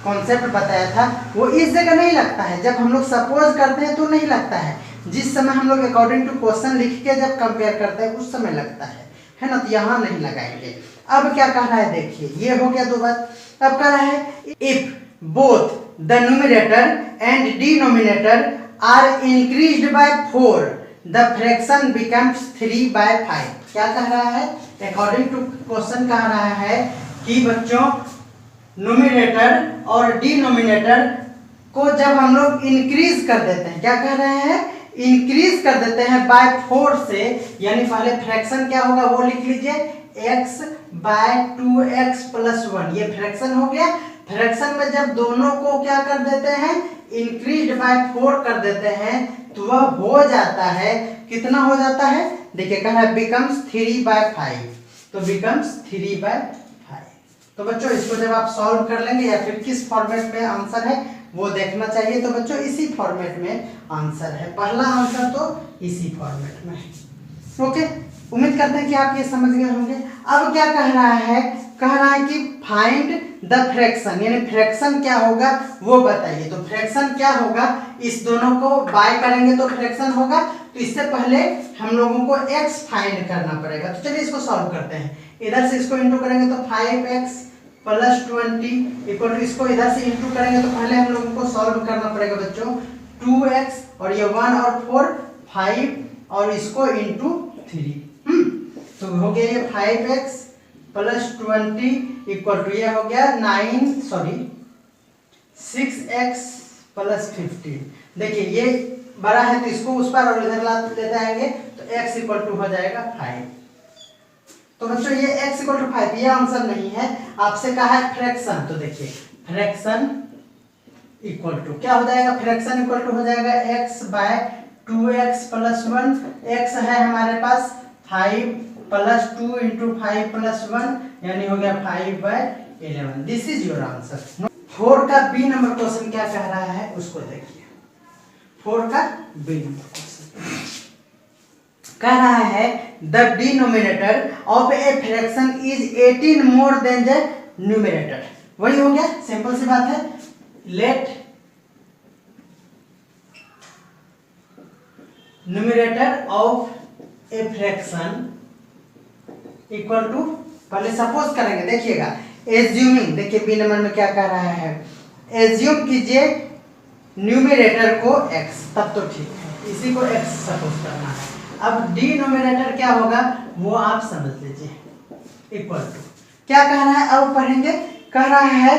कॉन्सेप्ट बताया था वो इस जगह नहीं लगता है। जब हम लोग सपोज करते हैं तो नहीं लगता है, जिस समय हम लोग अकॉर्डिंग टू क्वेश्चन लिख के जब कंपेयर करते हैं उस समय लगता है ना। तो यहाँ नहीं लगाएंगे। अब क्या कह रहा है, देखिए ये हो गया दो बात। अब कह रहा है if both the numerator and denominator are increased by 4 the fraction becomes 3/5। क्या कह रहा है, अकॉर्डिंग टू क्वेश्चन कह रहा है कि बच्चों न्यूमिनेटर और डिनोमिनेटर को जब हम लोग इंक्रीज कर देते हैं, क्या कह रहे हैं, इंक्रीज कर देते हैं बाय 4 से, यानी पहले फ्रैक्शन क्या होगा वो लिख लीजिए, x बाय 2x प्लस 1। ये फ्रैक्शन हो गया। फ्रैक्शन में जब दोनों को क्या कर देते हैं, इंक्रीज बाय 4 कर देते हैं, तो वह हो जाता है, कितना हो जाता है, देखिए कह रहा है बिकम्स 3/5। तो बिकम्स 3/5। तो बच्चों इसको जब आप सॉल्व कर लेंगे या फिर किस फॉर्मेट में आंसर है वो देखना चाहिए। तो बच्चों इसी फॉर्मेट में आंसर है, पहला आंसर तो इसी फॉर्मेट में है। ओके, उम्मीद करते हैं कि आप ये समझ गए होंगे। अब क्या कह रहा है, कह रहा है कि फाइंड द फ्रैक्शन, यानी फ्रैक्शन क्या होगा वो बताइए। तो फ्रैक्शन क्या होगा, इस दोनों को बाय करेंगे तो फ्रैक्शन होगा। तो इससे पहले हम लोगों को x फाइंड करना पड़ेगा। तो चलिए इसको सॉल्व करते हैं। इधर से इसको इंटू करेंगे तो 5x प्लस 20 इक्वल टू, इसको इधर से इंटू करेंगे तो पहले हम लोगों को सॉल्व करना पड़ेगा बच्चों 2x और ये 1 और 4 5 और इसको इंटू 3। तो हो गया ये 5x प्लस 20 इक्वल टू ये हो गया 6x प्लस 15। देखिए ये बड़ा है तो इसको उस पर और इधर लेते आएंगे तो x इक्वल टू हो जाएगा 5। तो बच्चों ये x इक्वल टू 5 ये आंसर नहीं है, आपसे कहा है फ्रैक्शन। तो देखिए फ्रैक्शन इक्वल टू क्या हो जाएगा, फ्रैक्शन इक्वल टू हो जाएगा x bye 2x plus 1। x है हमारे पास 5 प्लस 2 इंटू 5 प्लस 1 यानी हो गया 5/11। This is your answer. 4 का बी नंबर क्वेश्चन क्या कह रहा है उसको देखिए। 4 का बी नंबर क्वेश्चन कह रहा है the denominator of a fraction is 18 more than the numerator. वही हो गया, सिंपल सी बात है। Let numerator of a fraction equal to, पहले सपोज करेंगे, देखिएगा एज्यूमिंग, देखिए बी नंबर में क्या कह रहा है, एज्यूम कीजिए न्यूमिनेटर को x, तब तो ठीक है, इसी को x सपोज करना है। अब डिनोमिनेटर क्या होगा वो आप समझ लीजिए। इक्वल टू क्या कह रहा है, अब पढ़ेंगे। कह रहा है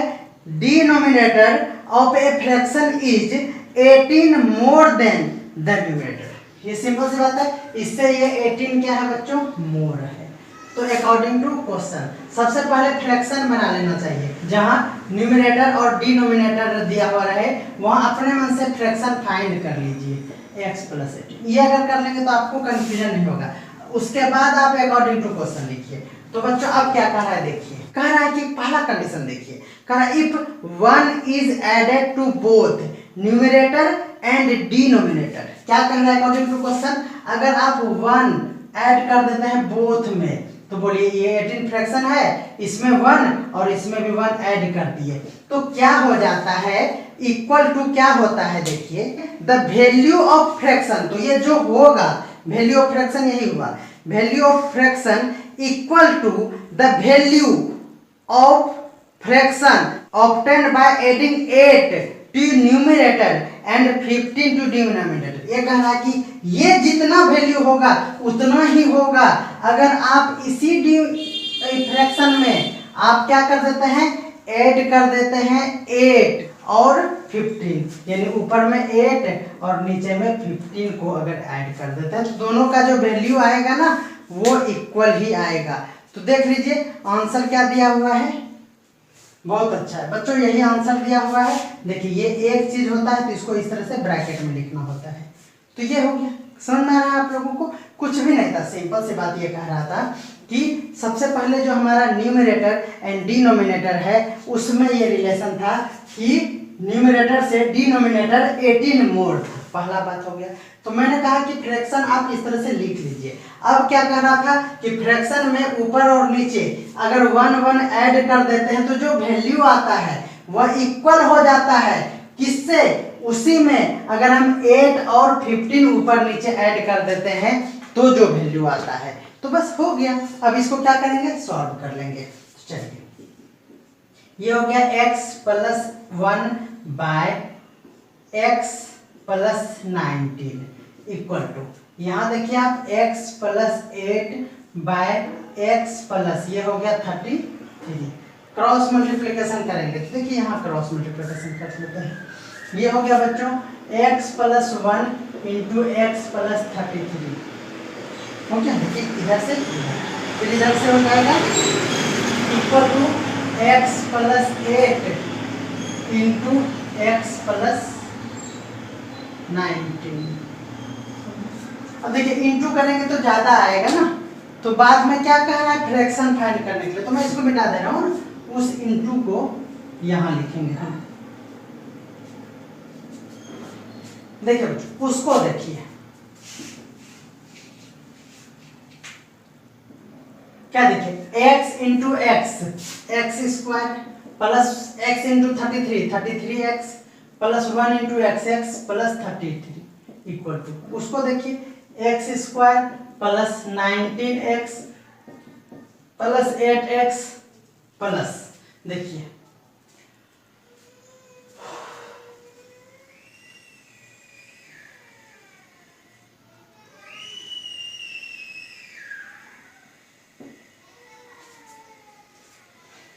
denominator of a fraction is 18 more than the numerator. ये सिंपल सी बात है, इससे ये 18 क्या है बच्चों, मोर है। तो अकॉर्डिंग टू क्वेश्चन सबसे पहले फ्रैक्शन बना लेना चाहिए, जहां न्यूमिनेटर और डिनोमिनेटर दिया हुआ रहे वहां अपने मन से फ्रैक्शन फाइंड कर लीजिए x प्लस 18। ये अगर कर लेंगे तो आपको कंफ्यूजन नहीं होगा। उसके बाद आप अकॉर्डिंग टू क्वेश्चन लिखिए। तो बच्चों अब क्या कह रहा है, देखिए कह रहा है कि पहला कंडीशन देखिए, कह रहा है if 1 is added to both numerator and denominator. क्या कह रहा है अकॉर्डिंग टू क्वेश्चन, अगर आप 1 ऐड कर देते हैं बोथ में, तो बोलिए ये 18 फ्रैक्शन है, इसमें 1 और इसमें भी 1 ऐड कर दिए तो क्या हो जाता है, इक्वल टू क्या होता है, देखिए द वैल्यू ऑफ फ्रैक्शन। तो ये जो होगा वैल्यू ऑफ फ्रैक्शन यही हुआ, value of fraction equal to the value of fraction obtained by adding 8 to numerator and 15 to denominator. ये कह रहा है कि ये जितना वैल्यू होगा उतना ही होगा अगर आप इसी फ्रैक्शन में आप क्या कर देते हैं, ऐड कर देते हैं 8 और 15, यानी ऊपर में 8 और नीचे में 15 को अगर ऐड कर देते हैं तो दोनों का जो वैल्यू आएगा ना वो इक्वल ही आएगा। तो देख लीजिए आंसर क्या दिया हुआ है, बहुत अच्छा है बच्चों, यही आंसर दिया हुआ है। देखिए ये एक चीज होता है तो इसको इस तरह से ब्रैकेट में लिखना होता है। तो ये हो गया, समझ में आ रहा है आप लोगों को, कुछ भी नहीं था, सिंपल सी बात ये कह रहा था कि सबसे पहले जो हमारा न्यूमरेटर एंड डिनोमिनेटर है उसमें ये रिलेशन था कि न्यूमरेटर से डिनोमिनेटर 18 मोर था, पहला बात हो गया। तो मैंने कहा कि फ्रैक्शन आप इस तरह से लिख लीजिए। अब क्या कह रहा था कि फ्रैक्शन में ऊपर और नीचे अगर 1 1 ऐड कर देते हैं तो जो वैल्यू आता है वह इक्वल हो जाता है किससे, उसी में अगर हम 8 और 15 ऊपर नीचे ऐड कर देते हैं तो जो वैल्यू आता है। तो बस हो गया, अब इसको क्या करेंगे, सॉल्व कर लेंगे। चलिए ये हो गया x plus 1 by x plus 19 equal to, यहाँ देखिए आप x plus 8 by x plus, ये हो गया 33, क्रॉस मल्टीप्लिकेशन करेंगे तो देखिए यहाँ क्रॉस मल्टीप्लिकेशन कर लेते हैं। ये हो गया बच्चों x plus 1 into x plus 33, हो गया, देखिए इधर से फिर इधर से हो जाएगा equal to x plus 8 into x plus 19। अब देखिए इंटू करेंगे तो ज्यादा आएगा ना, तो बाद में क्या कह रहा है फ्रैक्शन फाइंड करने के लिए, तो मैं इसको मिटा दे रहा हूँ, उस इंटू को यहां लिखेंगे हम। देखिए उसको देखिए क्या देखिए x into x square plus x into 33x plus 1 into x plus 33 equal to, उसको देखिए x square plus 19x plus 8x plus, देखिए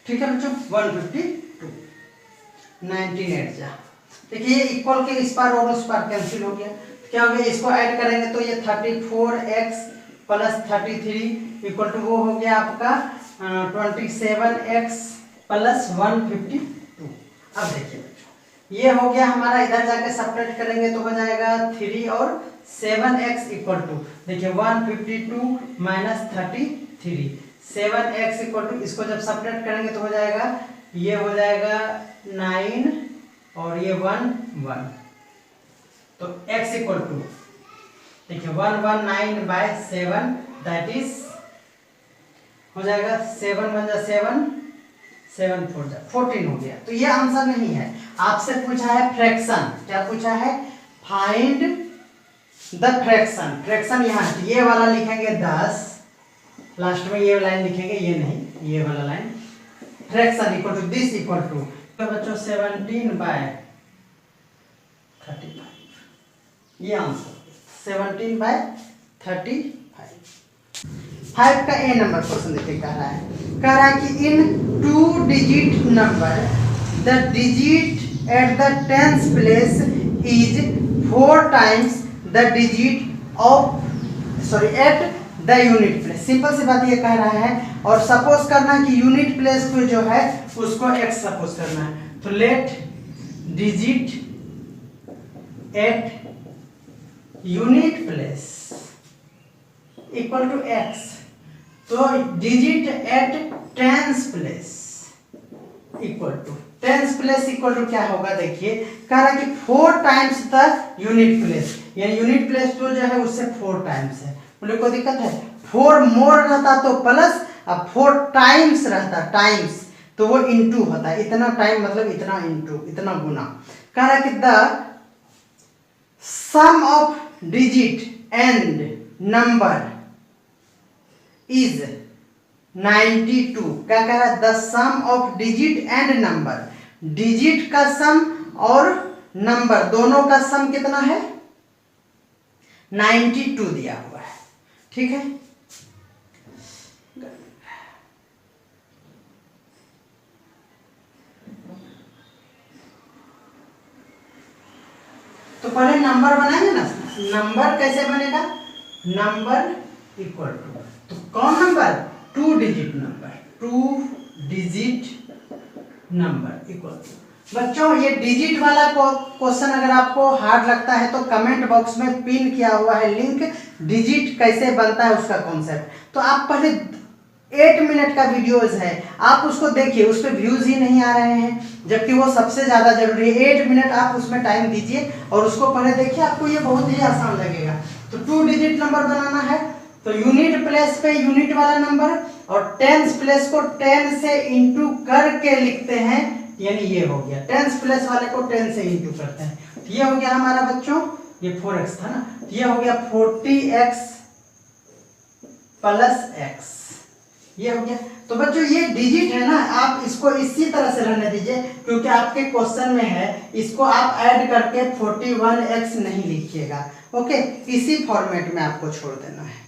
ठीक है बच्चों 152 98 जा, देखिए ये इक्वल के इस पार और उस पार कैंसिल हो गया, क्या हो गया, इसको ऐड करेंगे तो ये 34x प्लस 33 इक्वल टू वो हो गया आपका 27x प्लस 152। अब देखिए ये हो गया हमारा, इधर जाके सब्ट्रैक्ट करेंगे तो हो जाएगा 3 और 7x इक्वल टू, देखिए 152 माइनस 33 7x इक्वल टू, इसको जब सब्ट्रैक्ट करेंगे तो हो जाएगा, ये हो जाएगा 9 और ये 1 1, तो x इक्वल टू देखिए 119 बाय 7 दैट इज हो जाएगा 7 1 जा 7 7 4 जा 14 हो गया। तो ये आंसर नहीं है, आपसे पूछा है फ्रैक्शन, क्या पूछा है, फाइंड द फ्रैक्शन, फ्रैक्शन यहाँ ये वाला लिखेंगे 10, लास्ट में ये लाइन लिखेंगे, ये नहीं ये वाला line, fraction equal to this equal to, तो बच्चों 17 बाय 35, ये आंसर 17 बाय 35। 5 का ए नंबर क्वेश्चन देखिए कह रहा है कि in 2 digit number the digit at the tenth place is 4 times the digit of at the unit place. Simple सी बात ये कह रहा है, और सपोज करना है कि यूनिट प्लेस पे जो है उसको x सपोज करना है, तो let digit at unit place equal to x, तो digit at tens place equal to, tens place equal to क्या होगा, देखिए कह रहा है कि 4 टाइम्स द यूनिट प्लेस, यानी यूनिट प्लेस तो जो है उससे 4 टाइम्स है, बोले कोई दिक्कत है, 4 मोर रहता तो प्लस, अब 4 टाइम्स रहता टाइम्स तो वो इंटू होता है, इतना टाइम मतलब इतना इंटू, इतना गुना। कह रहा है कि the sum of digit and number is 92। क्या कह रहा है? The sum of digit and number, digit का सम और नंबर दोनों का सम कितना है? 92 दिया हुआ है। ठीक है, तो पहले नंबर बनाएंगे ना। नंबर कैसे बनेगा? नंबर इक्वल टू, तो कौन नंबर? 2 digit number, 2 digit number equal to. बच्चों ये डिजिट वाला क्वेश्चन अगर आपको हार्ड लगता है तो कमेंट बॉक्स में पिन किया हुआ है लिंक, डिजिट कैसे बनता है उसका कॉन्सेप्ट। तो आप पहले 8 मिनट का वीडियोस है, आप उसको देखिए, उस पर व्यूज ही नहीं आ रहे हैं, जबकि वो सबसे ज्यादा जरूरी है। 8 मिनट आप उसमें टाइम दीजिए और उसको पहले देखिए, आपको ये बहुत ही आसान लगेगा। तो 2 डिजिट नंबर बनाना है तो यूनिट प्लेस पे यूनिट वाला नंबर और टेंस प्लेस को 10 से इंटू करके लिखते हैं, यानी ये हो गया। टेंस प्लेस वाले को 10 से इंटू करते हैं, तो ये हो गया हमारा बच्चों, ये 4x था ना, तो ये हो गया 40x प्लस x, ये हो गया। तो बच्चों ये डिजिट है ना, आप इसको इसी तरह से रहने दीजिए, क्योंकि आपके क्वेश्चन में है, इसको आप ऐड करके 41x नहीं लिखिएगा। ओके, इसी फॉर्मेट में आपको छोड़ देना है।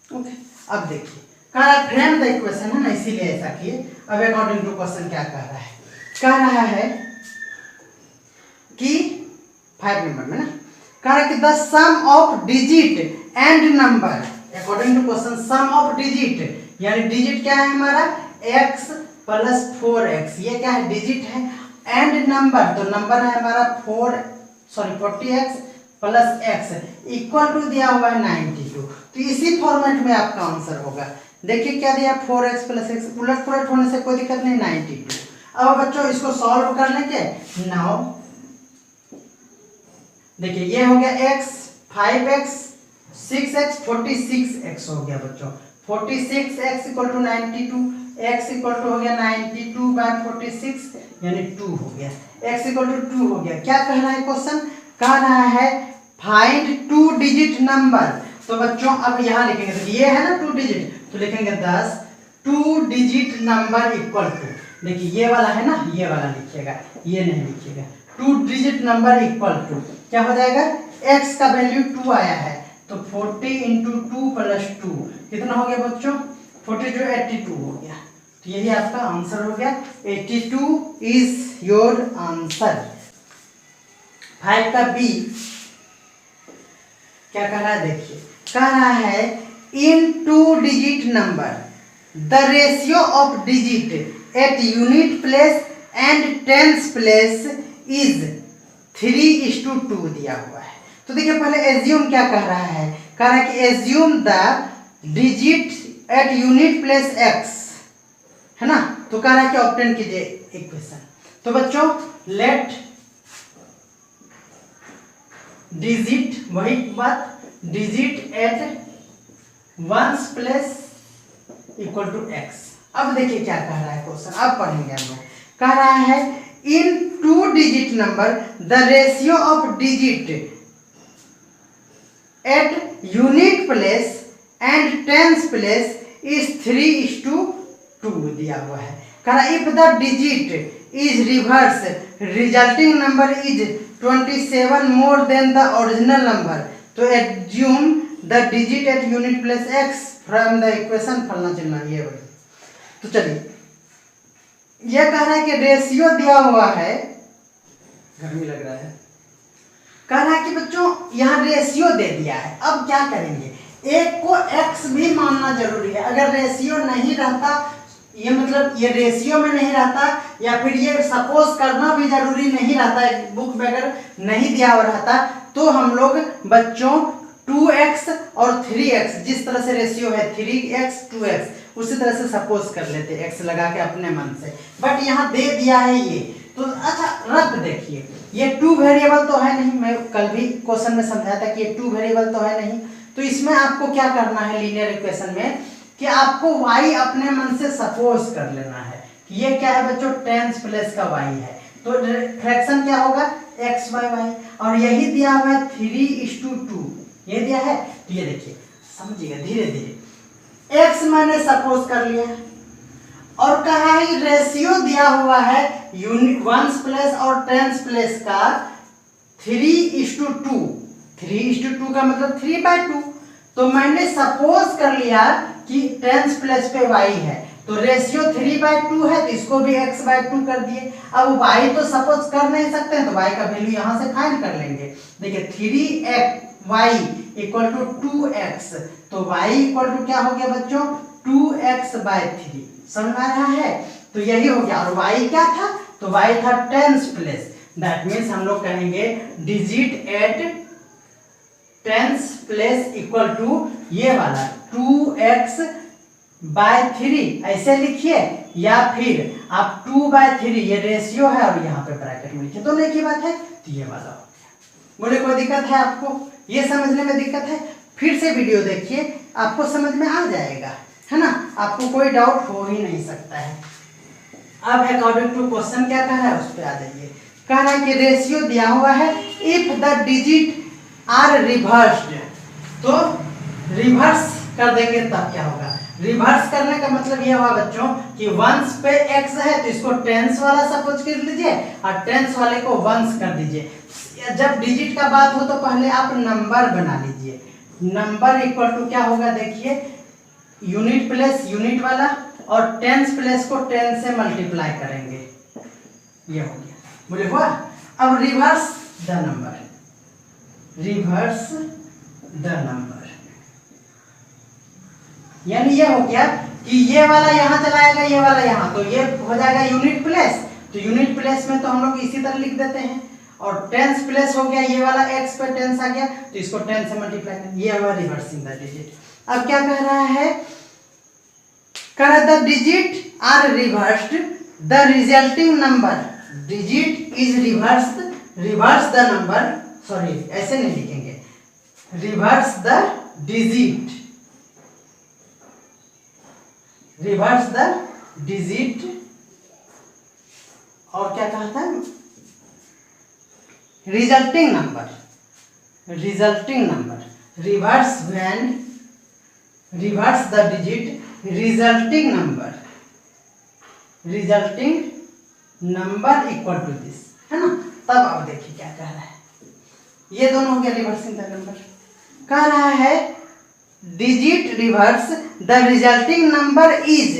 ओके, अब देखिए, कह रहा है फ्रेम द इक्वेशन है ना, इसीलिए ऐसा किए। अब अकॉर्डिंग टू क्वेश्चन क्या कह रहा है? कह रहा है कि 5 नंबर में ना, कह रहा है कि the sum of digit and number, according to question sum of digit, यानी डिजिट क्या है हमारा? x प्लस 4x, ये क्या है? डिजिट है। एंड नंबर, तो नंबर है हमारा 40x plus x equal to दिया हुआ है 92। तो इसी फॉर्मेट में आपका आंसर होगा। देखिए क्या दिया? 4x प्लस x, उलट पुलट होने से कोई दिक्कत नहीं, 92। अब बच्चों इसको सॉल्व कर लेंगे। नाउ देखिए ये हो गया x, 5x, 6x, 46x हो गया बच्चों। 46x equal to 92, x equal to हो गया 92 बाय 46 यानी 2 हो गया, x इक्वल टू 2 हो गया। क्या कह रहा है क्वेश्चन? कह रहा है फाइंड 2 डिजिट नंबर। तो बच्चों अब यहाँ लिखेंगे, तो ये है ना 2 डिजिट, तो लिखेंगे 10 2 डिजिट नंबर इक्वल टू, देखिए ये वाला है ना, ये वाला लिखिएगा, ये नहीं लिखिएगा। 2 डिजिट नंबर इक्वल टू क्या हो जाएगा? x का वैल्यू 2 आया है, तो 40 इंटू 2 प्लस 2 कितना हो गया बच्चों? 40 जो 82 हो गया। तो यही आपका आंसर हो गया, 82 इज योर आंसर। 5 का बी क्या कह रहा है? देखिए कह रहा है in 2 digit number the ratio of digit at unit place and tens place is 3:2 दिया हुआ है। तो देखिए पहले एज्यूम क्या कह रहा है? कह रहा है कि assume the digit at unit place x, है ना, तो कह रहा है कि ऑब्टेन कीजिए इक्वेशन। तो बच्चों लेट डिजिट, वही बात, digit at ones place equal to x। अब देखिए क्या कह रहा है क्वेश्चन, अब पढ़ेंगे हम लोग। कह रहा है in 2 digit number the ratio of digit at unit place and tens place is 3:2 दिया हुआ है। कह रहा if the digit is reverse resulting number is 27 more than the original number, तो assume the digit at unit place x from the equation फलना चिल्ला, ये वही। तो चलिए यह कह रहा है कि रेशियो दिया हुआ है, गर्मी लग रहा है, कह रहा है कि बच्चों यहाँ रेशियो दे दिया है। अब क्या करेंगे? एक को x भी मानना जरूरी है। अगर रेशियो नहीं रहता, ये मतलब ये रेशियो में नहीं रहता, या फिर ये सपोज करना भी जरूरी नहीं रहता, बुक में अगर नहीं दिया हुआ रहता, तो हम लोग बच्चों 2x और 3x, जिस तरह से रेशियो है 3x 2x, उसी तरह से सपोज कर लेते x लगा के अपने मन से। बट यहाँ दे दिया है ये, तो अच्छा रख देखिए, ये 2 वेरिएबल तो है नहीं, मैं कल भी क्वेश्चन में समझाया था कि ये 2 वेरिएबल तो है नहीं। तो इसमें आपको क्या करना है लीनियर इक्वेशन में, कि आपको y अपने मन से सपोज कर लेना है। ये क्या है बच्चों? टेंस प्लेस का y है, तो फ्रैक्शन क्या होगा? x बाय y, और यही दिया हुआ है 3:2, ये दिया है। तो ये देखिए समझिएगा धीरे धीरे, x मैंने सपोज कर लिया और कहा है रेशियो दिया हुआ है वंस प्लेस और टेंस प्लेस का 3:2। 3:2 का मतलब 3/2। तो मैंने सपोज कर लिया कि टेंस प्लेस पे y है, तो रेशियो 3/2 है, तो इसको भी x/2 कर दिए। अब y तो सपोज कर नहीं सकते हैं, तो y का वैल्यू यहां से फाइंड कर लेंगे। देखिए 3y इक्वल टू 2x, तो y इक्वल टू क्या हो गया बच्चों 2x/3। समझ आ रहा है? तो यही हो गया। और y क्या था? तो y था टेंस प्लेस। दैट मीन्स हम लोग कहेंगे digit at tens place equal to ये वाला 2x/3 ऐसे लिखिए, या फिर आप 2/3 ये रेशियो है और यहाँ पे ब्रैकेट में लिखिए, दोनों एक ही बात है। तो ये वाला हो गया। बोले कोई दिक्कत है आपको? ये समझने में दिक्कत है? फिर से वीडियो देखिए, आपको समझ में आ जाएगा, है ना? आपको कोई डाउट हो ही नहीं सकता है। अब अकॉर्डिंग टू क्वेश्चन क्या कह रहा है उस पर आ जाइए। कह रहा है कि रेशियो दिया हुआ है if the digit are reversed, तो रिवर्स कर देंगे तब क्या होगा? रिवर्स करने का मतलब ये हुआ बच्चों कि वंस पे x है तो इसको टेंस वाला सपोज कर लीजिए और टेंस वाले को वंस कर दीजिए। जब डिजिट का बात हो तो पहले आप नंबर बना लीजिए। नंबर इक्वल टू क्या होगा? देखिए यूनिट प्लेस यूनिट वाला और टेंस प्लेस को 10 से मल्टीप्लाई करेंगे, ये हो गया। बोले हुआ? अब reverse the number, reverse the number, यानी ये हो गया कि ये वाला यहाँ चलाएगा, ये वाला यहाँ, तो ये हो जाएगा यूनिट प्लेस। तो यूनिट प्लेस में तो हम लोग इसी तरह लिख देते हैं। और टेंस प्लेस हो गया, ये वाला x पे टेंस आ गया तो इसको 10 से मल्टीप्लाई कर, ये हुआ रिवर्सिंग द डिजिट। अब क्या कह रहा है? कह रहा the digit are reversed the resulting number, digit is reversed, reverse the number, sorry ऐसे नहीं लिखेंगे, reverse the digit, reverse the digit. और क्या कहा था? Resulting number, resulting number, reverse when reverse the digit resulting number, resulting number equal to this, है ना? तब अब देखिए क्या कह रहा है। ये दोनों हो गया रिवर्सिंग द नंबर। कह रहा है digit reverse the resulting number is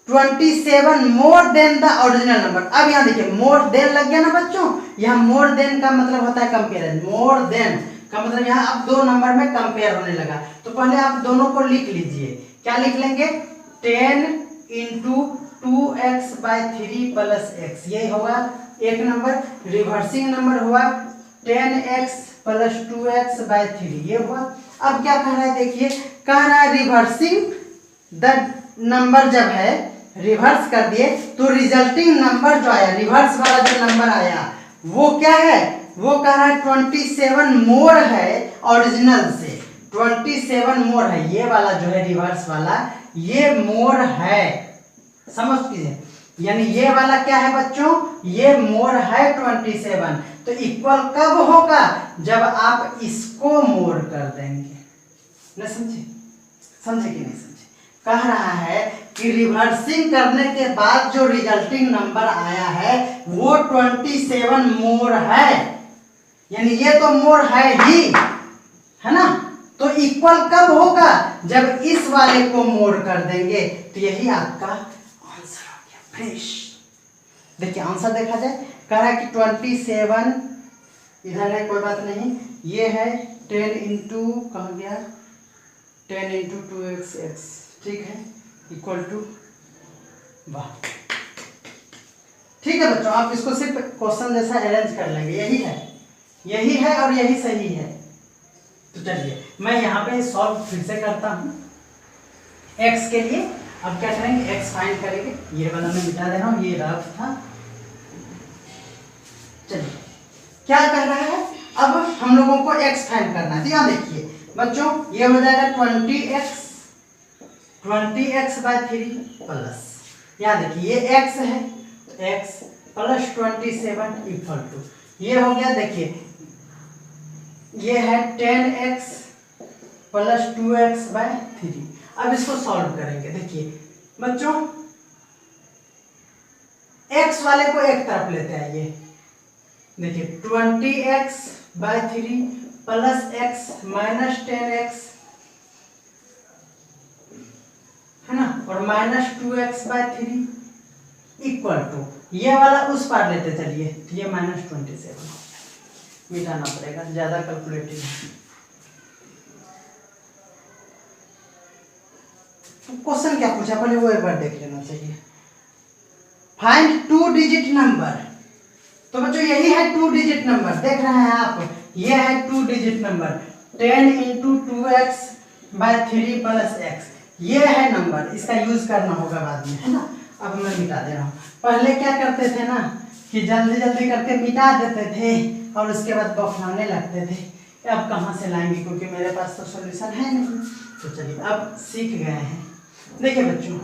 27 more than the original number. अब यहाँ देखिए मोर देन लग गया ना बच्चों, यहाँ मोर देन का मतलब होता है कंपेयर, मोर देन का मतलब यहाँ अब दो नंबर में कंपेयर होने लगा। तो पहले आप दोनों को लिख लीजिए, क्या लिख लेंगे? 10 × 2x/3 + x, यही होगा एक नंबर। रिवर्सिंग नंबर हुआ 10x + 2x/3, ये हुआ। अब क्या कह रहा है? देखिए कह रहा है रिवर्सिंग द नंबर जब है रिवर्स कर दिए तो रिजल्टिंग नंबर जो आया, रिवर्स वाला जो नंबर आया वो क्या है? वो कह रहा है 27 मोर है ओरिजिनल से, 27 मोर है। ये वाला जो है रिवर्स वाला, ये मोर है, समझ कीजिए। यानी ये वाला क्या है बच्चों? ये मोर है 27। तो इक्वल कब होगा? जब आप इसको मोर कर देंगे। न समझे? समझे कि नहीं समझे? कह रहा है कि रिवर्सिंग करने के बाद जो रिजल्टिंग नंबर आया है वो 27 मोर है, यानी ये तो मोर है ही, है ना? तो इक्वल कब होगा? जब इस वाले को मोर कर देंगे। तो यही आपका आंसर हो गया फ्रेश। देखिए आंसर देखा जाए, कह रहा है कि 27 इधर है, कोई बात नहीं, ये है 10 इंटू कहाँ गया 10 इंटू 2x, ठीक है, इक्वल टू, वाह ठीक है बच्चों, आप इसको सिर्फ क्वेश्चन जैसा अरेंज कर लेंगे, यही है, यही है और यही सही है। तो चलिए मैं यहाँ पे सॉल्व फिर से करता हूँ x के लिए। अब क्या करेंगे? x फाइंड करेंगे, ये वाला मैं मिटा दे रहा हूँ, ये रफ था। चलिए क्या कह रहा है? अब हम लोगों को x फाइंड करना है। तो यहाँ देखिए बच्चों, ये हो जाएगा 20x/3 प्लस, यहाँ देखिए ये x है, x + 27 इक्वल टू, ये हो गया, देखिए ये है 10x + 2x/3। अब इसको सॉल्व करेंगे। देखिए बच्चों, x वाले को एक तरफ लेते आइए। देखिए 20x/3 plus x minus 10x है ना, और माइनस 2x/3 इक्वल टू, ये वाला उस पार लेते चलिए, तो ये -27 मिटाना पड़ेगा, ज्यादा कैलकुलेटिव है। क्वेश्चन क्या पूछा पहले वो एक बार देख लेना चाहिए। Find 2 digit number. तो बच्चों यही है 2 डिजिट नंबर, देख रहे हैं आप, ये है 2 digit number 10 × 2x/3 plus x, ये है नंबर, इसका यूज करना होगा बाद में, है ना। अब मैं मिटा दे रहा हूँ। पहले क्या करते थे ना कि जल्दी जल्दी करके मिटा देते थे और उसके बाद बौखलाने लगते थे। अब कहाँ से लाएंगे, क्योंकि मेरे पास तो सॉल्यूशन है नहीं। तो चलिए अब सीख गए हैं। देखिए बच्चों,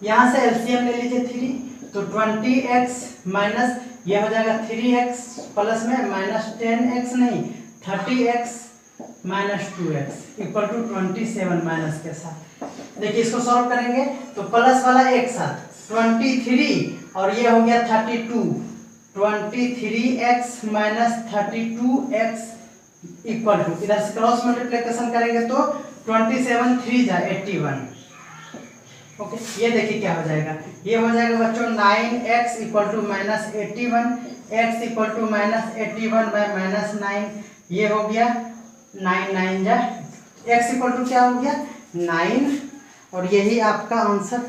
यहाँ से एलसीएम ले लीजिए 3, तो 20x माइनस ये हो जाएगा 3x प्लस में माइनस 10x नहीं 30x minus 2x equal to 27 minus के साथ। देखिए इसको सॉल्व करेंगे तो प्लस वाला एक साथ 23 और ये हो गया 32, 23x minus 32x equal to, इधर से क्रॉस मल्टीप्लिकेशन करेंगे तो 27 3 जा 81। ओके, ये देखिए क्या हो जाएगा, ये हो जाएगा बच्चों 9x equal to minus 81, x equal to minus 81 by minus 9, ये हो गया 9 9 जा, x इक्वल टू क्या हो गया 9, और यही आपका आंसर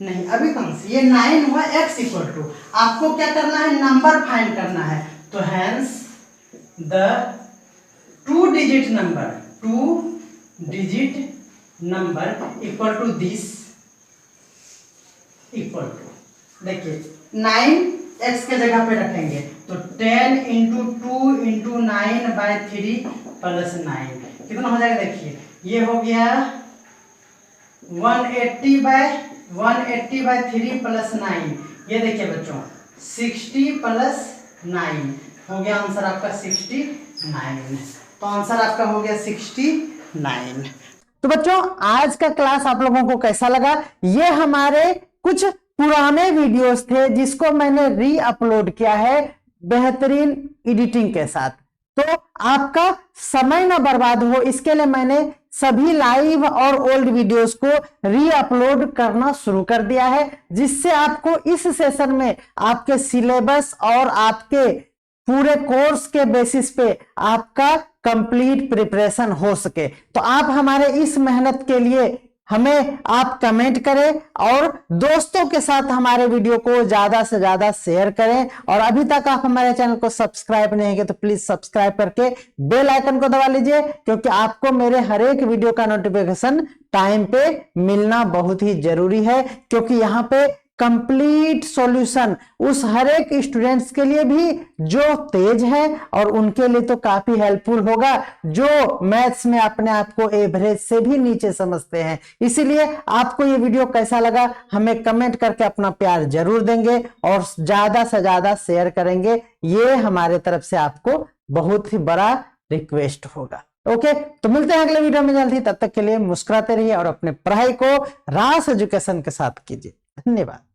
नहीं, अभी कौन सी, ये 9 हुआ, x इक्वल टू, आपको क्या करना है, नंबर फाइंड करना है। तो hence the 2 digit number equal to this equal to, देखिए 9 x के जगह पे रखेंगे तो 10 × 2 × 9/3 प्लस 9 कितना हो जाएगा, देखिए ये हो गया 180/3 प्लस 9, ये देखिए बच्चों 60 प्लस 9 हो गया आंसर आपका 69। तो आंसर आपका हो गया 69। तो बच्चों आज का क्लास आप लोगों को कैसा लगा, ये हमारे कुछ पुराने वीडियोस थे जिसको मैंने री अपलोड किया है बेहतरीन एडिटिंग के साथ। तो आपका समय ना बर्बाद हो इसके लिए मैंने सभी लाइव और ओल्ड वीडियोस को री अपलोड करना शुरू कर दिया है, जिससे आपको इस सेशन में आपके सिलेबस और आपके पूरे कोर्स के बेसिस पे आपका कंप्लीट प्रिपरेशन हो सके। तो आप हमारे इस मेहनत के लिए हमें आप कमेंट करें और दोस्तों के साथ हमारे वीडियो को ज्यादा से ज्यादा शेयर करें, और अभी तक आप हमारे चैनल को सब्सक्राइब नहीं किए तो प्लीज सब्सक्राइब करके बेल आइकन को दबा लीजिए, क्योंकि आपको मेरे हर एक वीडियो का नोटिफिकेशन टाइम पे मिलना बहुत ही जरूरी है, क्योंकि यहाँ पे कंप्लीट सॉल्यूशन उस हर एक स्टूडेंट्स के लिए भी जो तेज है और उनके लिए तो काफी हेल्पफुल होगा जो मैथ्स में अपने आप को एवरेज से भी नीचे समझते हैं। इसीलिए आपको ये वीडियो कैसा लगा हमें कमेंट करके अपना प्यार जरूर देंगे और ज्यादा से ज्यादा शेयर करेंगे, ये हमारे तरफ से आपको बहुत ही बड़ा रिक्वेस्ट होगा। ओके, तो मिलते हैं अगले वीडियो में जल्दी, तब तक के लिए मुस्कुराते रहिए और अपने पढ़ाई को रास एजुकेशन के साथ कीजिए। धन्यवाद।